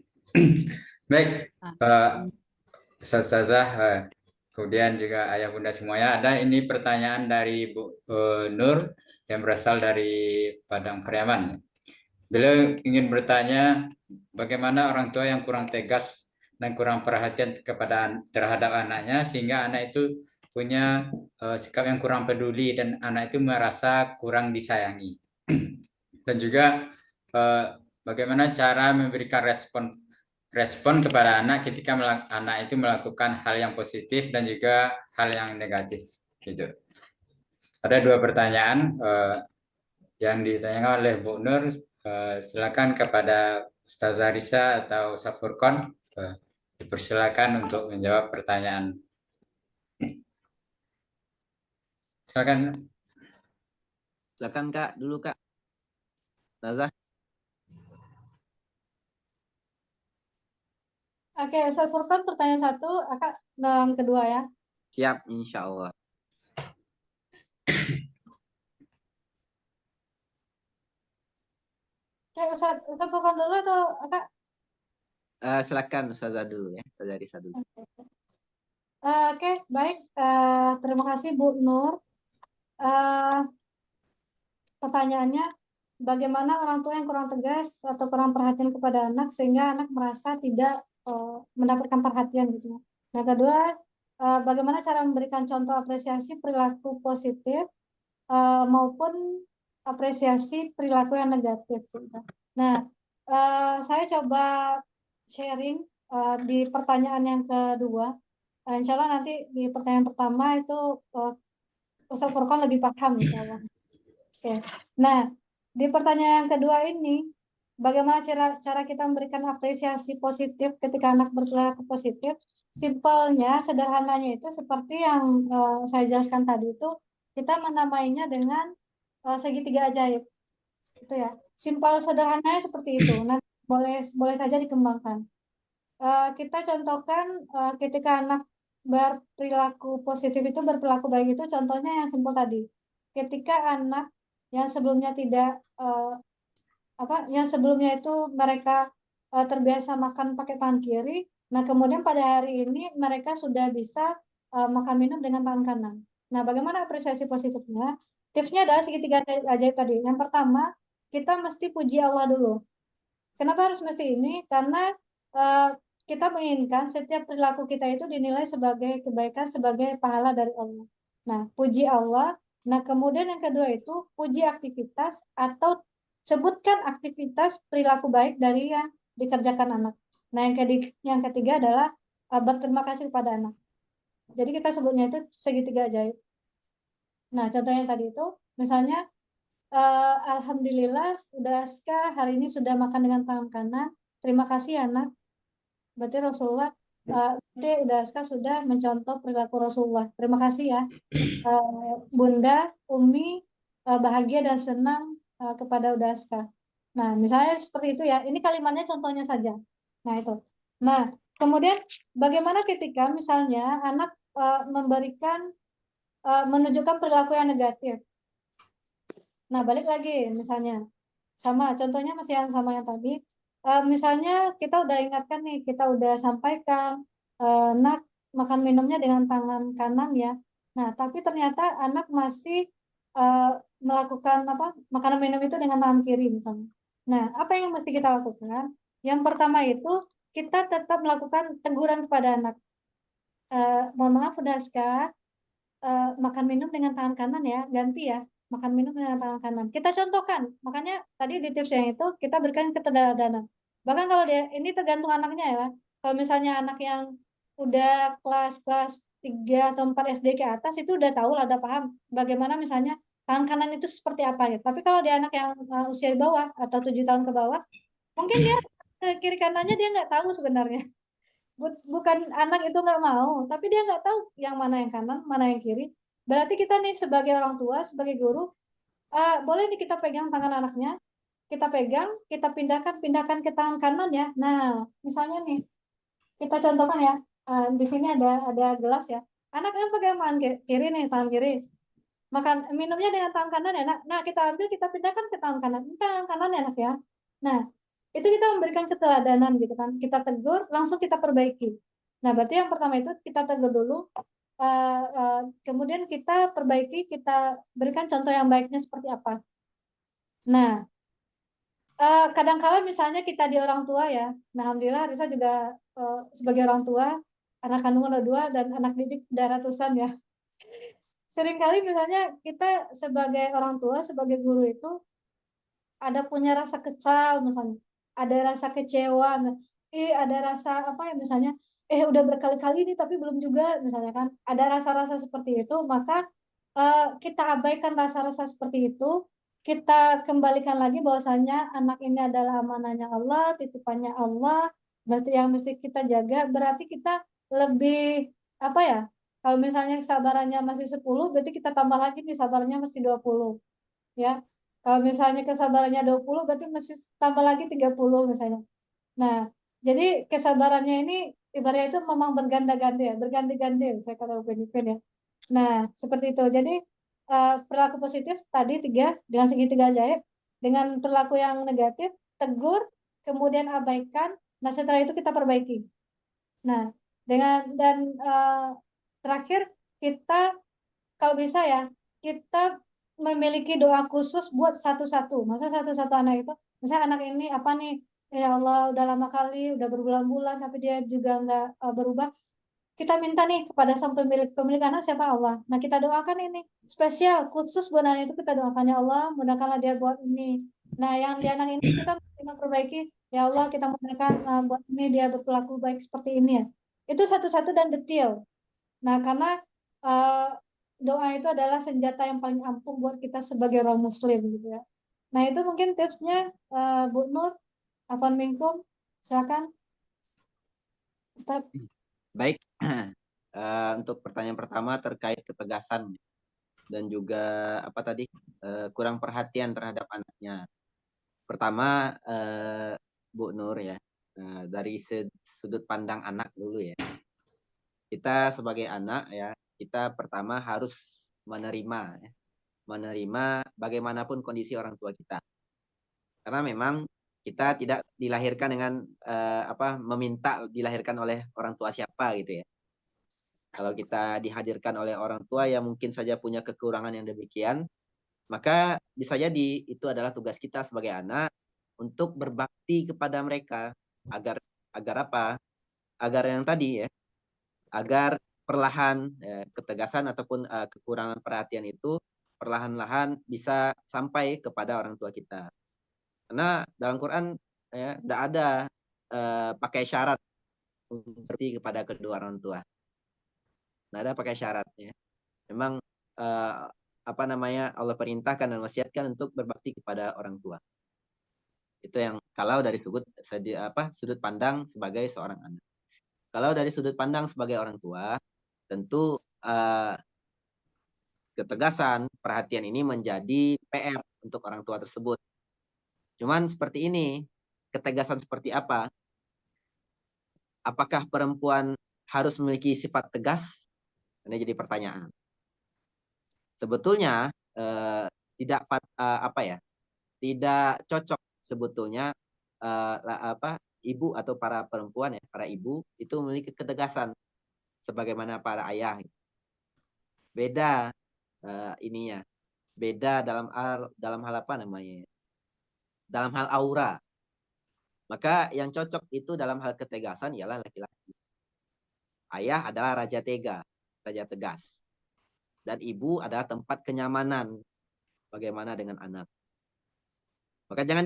Speaker 1: Baik, Ustazah, kemudian juga ayah bunda semuanya. Ada ini pertanyaan dari Bu Nur yang berasal dari Padang Pariaman. Beliau ingin bertanya bagaimana orang tua yang kurang tegas dan kurang perhatian terhadap anaknya sehingga anak itu punya sikap yang kurang peduli dan anak itu merasa kurang disayangi. Dan juga bagaimana cara memberikan respon kepada anak ketika anak itu melakukan hal yang positif dan juga hal yang negatif gitu. Ada 2 pertanyaan yang ditanyakan oleh Bu Nur. Silakan kepada Ustazah Risa atau Ustaz Furqon, dipersilakan untuk menjawab pertanyaan. Silakan.
Speaker 2: Silakan Kak, dulu Kak. Ustazah.
Speaker 3: Oke, Ustaz Furqon pertanyaan 1, Akak yang kedua ya.
Speaker 2: Siap, insya Allah.
Speaker 3: Oke, Ustaz Furqon dulu atau Akak?
Speaker 2: Silakan Ustazah dulu ya, Ustazah Risa dulu.
Speaker 3: Oke, baik. Terima kasih Bu Nur. Pertanyaannya, bagaimana orang tua yang kurang tegas atau kurang perhatian kepada anak sehingga anak merasa tidak mendapatkan perhatian gitu. Nah, kedua, bagaimana cara memberikan contoh apresiasi perilaku positif maupun apresiasi perilaku yang negatif gitu. Nah, saya coba sharing di pertanyaan yang kedua. Insya Allah nanti di pertanyaan pertama itu Ustaz Furqon lebih paham insya Allah. Oke. Nah, di pertanyaan yang kedua ini, bagaimana cara kita memberikan apresiasi positif ketika anak berperilaku positif? Simpelnya, sederhananya itu seperti yang saya jelaskan tadi itu, kita menamainya dengan segitiga ajaib. Itu ya. Simpel sederhananya seperti itu. Nah, boleh saja dikembangkan. Kita contohkan ketika anak berperilaku positif itu berperilaku baik itu contohnya yang simpel tadi. Ketika anak yang sebelumnya tidak yang sebelumnya itu mereka terbiasa makan pakai tangan kiri, nah kemudian pada hari ini mereka sudah bisa makan minum dengan tangan kanan. Nah, bagaimana apresiasi positifnya? Tipsnya adalah segitiga ajaib tadi. Yang pertama, kita mesti puji Allah dulu. Kenapa harus mesti ini? Karena kita menginginkan setiap perilaku kita itu dinilai sebagai kebaikan, sebagai pahala dari Allah. Nah, puji Allah. Nah, kemudian yang kedua itu puji aktivitas atau sebutkan aktivitas perilaku baik dari yang dikerjakan anak. Nah, yang ketiga adalah berterima kasih kepada anak. Jadi kita sebutnya itu segitiga ajaib. Nah, contohnya tadi itu misalnya Alhamdulillah, Udaska hari ini sudah makan dengan tangan kanan. Terima kasih anak. Berarti Rasulullah, berarti Udaska sudah mencontoh perilaku Rasulullah. Terima kasih ya, Bunda, Umi, bahagia dan senang kepada Udaska. Nah, misalnya seperti itu ya. Ini kalimatnya contohnya saja. Nah, itu. Nah, kemudian bagaimana ketika misalnya anak menunjukkan perilaku yang negatif. Nah, balik lagi misalnya sama contohnya masih yang sama yang tadi. Misalnya kita udah ingatkan nih, kita udah sampaikan nak makan minumnya dengan tangan kanan ya. Nah, tapi ternyata anak masih melakukan makanan minum itu dengan tangan kiri misalnya. Nah, apa yang mesti kita lakukan? Yang pertama itu kita tetap melakukan teguran kepada anak. Mohon maaf, Udaska, makan minum dengan tangan kanan ya, ganti ya, makan minum dengan tangan kanan. Kita contohkan, makanya tadi di tips yang itu kita berikan keteladanan. Bahkan kalau dia, ini tergantung anaknya ya, kalau misalnya anak yang udah kelas 3 atau 4 SD ke atas itu udah tahu lah, udah paham bagaimana misalnya tangan kanan itu seperti apa ya. Tapi kalau dia anak yang usia di bawah atau 7 tahun ke bawah, mungkin dia kiri kanannya dia nggak tahu sebenarnya. Bukan anak itu nggak mau, tapi dia nggak tahu yang mana yang kanan, mana yang kiri. Berarti kita nih sebagai orang tua, sebagai guru, boleh nih kita pegang tangan anaknya, kita pegang, kita pindahkan ke tangan kanan ya. Nah, misalnya nih, kita contohkan ya, di sini ada gelas ya. Anaknya pegang tangan kiri nih, tangan kiri. Makan minumnya dengan tangan kanan ya. Nah, kita ambil, kita pindahkan ke tangan kanan. Ini tangan kanan ya anak ya. Nah, itu kita memberikan keteladanan gitu kan. Kita tegur, langsung kita perbaiki. Nah, berarti yang pertama itu kita tegur dulu, kemudian kita perbaiki, kita berikan contoh yang baiknya seperti apa. Nah, kadang-kala misalnya kita di orang tua ya, nah alhamdulillah Risa juga sebagai orang tua, anak kandung ada 2 dan anak didik ada ratusan ya. Seringkali misalnya kita sebagai orang tua, sebagai guru itu ada punya rasa kesal misalnya, ada rasa kecewa, ada rasa apa ya misalnya, udah berkali-kali nih tapi belum juga misalnya kan, ada rasa-rasa seperti itu, maka kita abaikan rasa-rasa seperti itu, kita kembalikan lagi bahwasanya anak ini adalah amanahnya Allah, titipannya Allah, berarti yang mesti kita jaga, berarti kita lebih apa ya? Kalau misalnya kesabarannya masih 10, berarti kita tambah lagi nih sabarnya mesti 20 ya. Kalau misalnya kesabarannya 20, berarti mesti tambah lagi 30 misalnya. Nah, jadi kesabarannya ini ibaratnya itu memang berganda-ganda ya, berganti-ganti ya, saya kata Upin ya. Nah, seperti itu. Jadi perilaku positif tadi 3 dengan segitiga ajaib, dengan perilaku yang negatif tegur, kemudian abaikan, nah setelah itu kita perbaiki. Nah, dan terakhir kita kalau bisa ya, kita memiliki doa khusus buat satu-satu. Masa satu-satu anak itu, misalnya anak ini apa nih, ya Allah udah lama kali, udah berbulan-bulan, tapi dia juga nggak berubah. Kita minta nih kepada sang pemilik anak siapa Allah. Nah kita doakan ini spesial khusus buat anak itu, kita doakan ya Allah mudahkanlah dia buat ini. Nah yang di anak ini kita memperbaiki, ya Allah kita mudahkan buat ini dia berperilaku baik seperti ini ya. Itu satu-satu dan detail. Nah, karena doa itu adalah senjata yang paling ampuh buat kita sebagai orang muslim gitu ya. Nah, itu mungkin tipsnya Bu Nur, Afwan Minkum, silakan Ustaz.
Speaker 2: Baik, untuk pertanyaan pertama terkait ketegasan dan juga apa tadi kurang perhatian terhadap anaknya. Pertama, Bu Nur ya, dari sudut pandang anak dulu ya. Kita sebagai anak ya, kita pertama harus menerima bagaimanapun kondisi orang tua kita. Karena memang kita tidak dilahirkan dengan meminta dilahirkan oleh orang tua siapa gitu ya. Kalau kita dihadirkan oleh orang tua yang mungkin saja punya kekurangan yang demikian, maka bisa jadi itu adalah tugas kita sebagai anak untuk berbakti kepada mereka agar apa? Agar yang tadi ya, agar perlahan ketegasan ataupun kekurangan perhatian itu perlahan-lahan bisa sampai kepada orang tua kita. Karena dalam Quran ya tidak ada pakai syarat berbakti kepada kedua orang tua. Tidak ada pakai syaratnya. Memang Allah perintahkan dan wasiatkan untuk berbakti kepada orang tua. Itu yang kalau dari sudut pandang sebagai seorang anak. Kalau dari sudut pandang sebagai orang tua, tentu ketegasan, perhatian ini menjadi PR untuk orang tua tersebut. Cuman seperti ini, ketegasan seperti apa? Apakah perempuan harus memiliki sifat tegas? Ini jadi pertanyaan. Sebetulnya tidak cocok sebetulnya ibu atau para perempuan ya, para ibu itu memiliki ketegasan sebagaimana para ayah. Beda ininya. Beda dalam hal apa namanya? Dalam hal aura. Maka yang cocok itu dalam hal ketegasan ialah laki-laki. Ayah adalah raja tega, raja tegas. Dan ibu adalah tempat kenyamanan. Bagaimana dengan anak? Maka jangan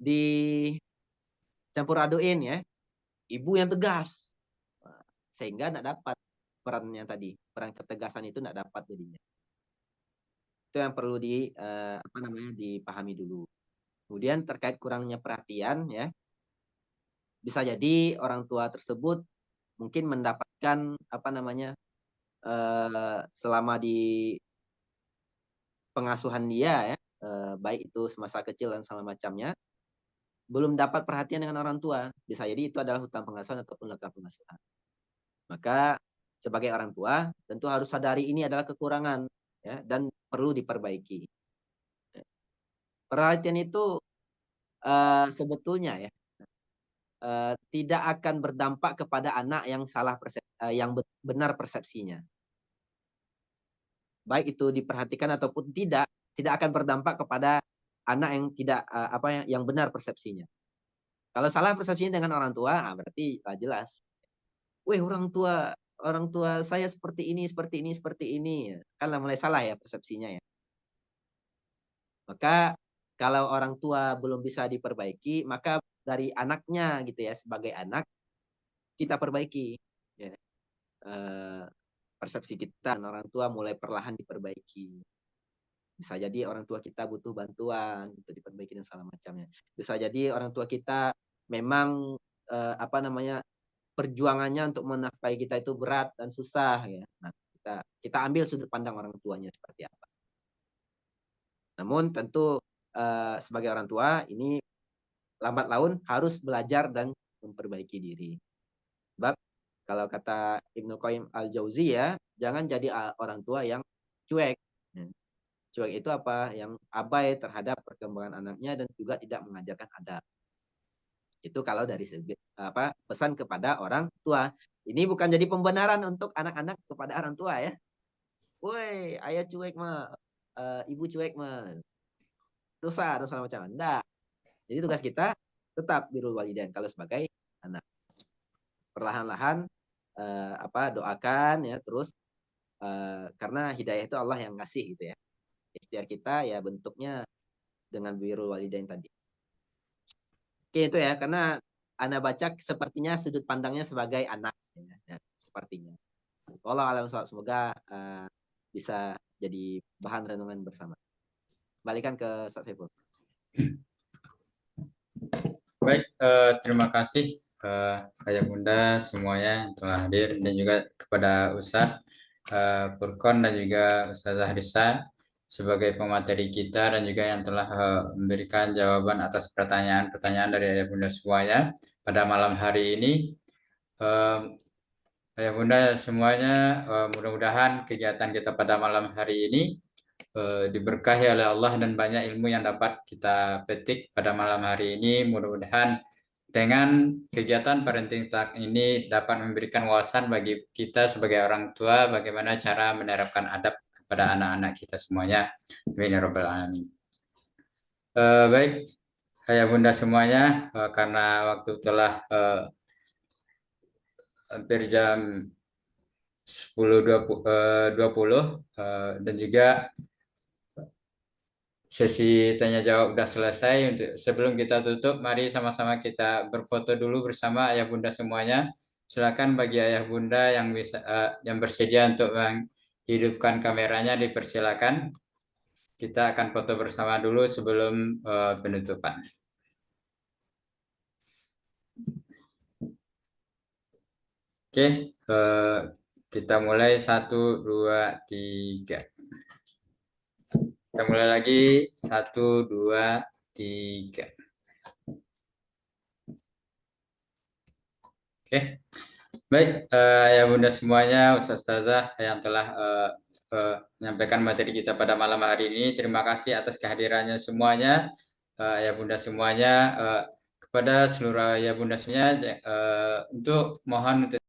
Speaker 2: dicampur aduin ya. Ibu yang tegas. Sehingga tidak dapat perannya tadi. Peran ketegasan itu tidak dapat jadinya. Itu yang perlu dipahami dulu. Kemudian terkait kurangnya perhatian ya. Bisa jadi orang tua tersebut mungkin mendapatkan selama di pengasuhan dia ya, baik itu semasa kecil dan segala macamnya, belum dapat perhatian dengan orang tua. Bisa jadi itu adalah hutang pengasuhan ataupun lekat pengasuhan. Maka sebagai orang tua tentu harus sadari ini adalah kekurangan ya, dan perlu diperbaiki. Perhatian itu sebetulnya ya tidak akan berdampak kepada anak yang salah persepsi. yang benar persepsinya. Baik itu diperhatikan ataupun tidak akan berdampak kepada anak yang tidak yang benar persepsinya. Kalau salah persepsinya dengan orang tua, berarti jelas. Weh, orang tua saya seperti ini. Kan mulai salah ya persepsinya ya. Maka kalau orang tua belum bisa diperbaiki, maka dari anaknya gitu ya, sebagai anak kita perbaiki ya. Persepsi kita dan orang tua mulai perlahan diperbaiki. Bisa jadi orang tua kita butuh bantuan untuk diperbaiki dan segala macamnya. Bisa jadi orang tua kita memang perjuangannya untuk menafkahi kita itu berat dan susah ya. Nah, kita ambil sudut pandang orang tuanya seperti apa. Namun tentu sebagai orang tua ini lambat laun harus belajar dan memperbaiki diri. Sebab kalau kata Ibnu Qayyim Al-Jauziyah, jangan jadi orang tua yang cuek. Cuek itu apa? Yang abai terhadap perkembangan anaknya dan juga tidak mengajarkan adab. Itu kalau dari segi pesan kepada orang tua. Ini bukan jadi pembenaran untuk anak-anak kepada orang tua ya. Woi, ayah cuek mah, ibu cuek mah, dosa dan segala macam. Enggak. Jadi tugas kita tetap birrul walidain kalau sebagai anak. Perlahan-lahan doakan ya, terus karena hidayah itu Allah yang ngasih gitu ya. Ikhtiar kita ya bentuknya dengan birrul walidain tadi. Oke, itu ya, karena Anda baca sepertinya sudut pandangnya sebagai anak ya, sepertinya. Wallahu a'lam bishawab, semoga bisa jadi bahan renungan bersama. Balikan ke Ustaz Saiful.
Speaker 1: Baik, terima kasih ayah bunda semuanya yang telah hadir, dan juga kepada Ustaz Furqon dan juga Ustazah Risa sebagai pemateri kita, dan juga yang telah memberikan jawaban atas pertanyaan-pertanyaan dari ayah bunda semuanya pada malam hari ini. Ayah bunda semuanya, mudah-mudahan kegiatan kita pada malam hari ini diberkahi oleh Allah dan banyak ilmu yang dapat kita petik pada malam hari ini. Mudah-mudahan dengan kegiatan parenting talk ini dapat memberikan wawasan bagi kita sebagai orang tua bagaimana cara menerapkan adab kepada anak-anak kita semuanya. Amin ya rabbal alamin. Baik, ayah bunda semuanya, karena waktu telah hampir jam 10.20 dan juga sesi tanya jawab sudah selesai. Untuk sebelum kita tutup, mari sama-sama kita berfoto dulu bersama ayah bunda semuanya. Silakan bagi ayah bunda yang bisa yang bersedia untuk menghidupkan kameranya, dipersilakan. Kita akan foto bersama dulu sebelum penutupan. Oke, kita mulai 1, 2, 3. Kita mulai lagi 1, 2, 3. Oke, baik ya bunda semuanya, Ustazah yang telah menyampaikan materi kita pada malam hari ini. Terima kasih atas kehadirannya semuanya, ya bunda semuanya. Kepada seluruh ya bunda semuanya, untuk mohon untuk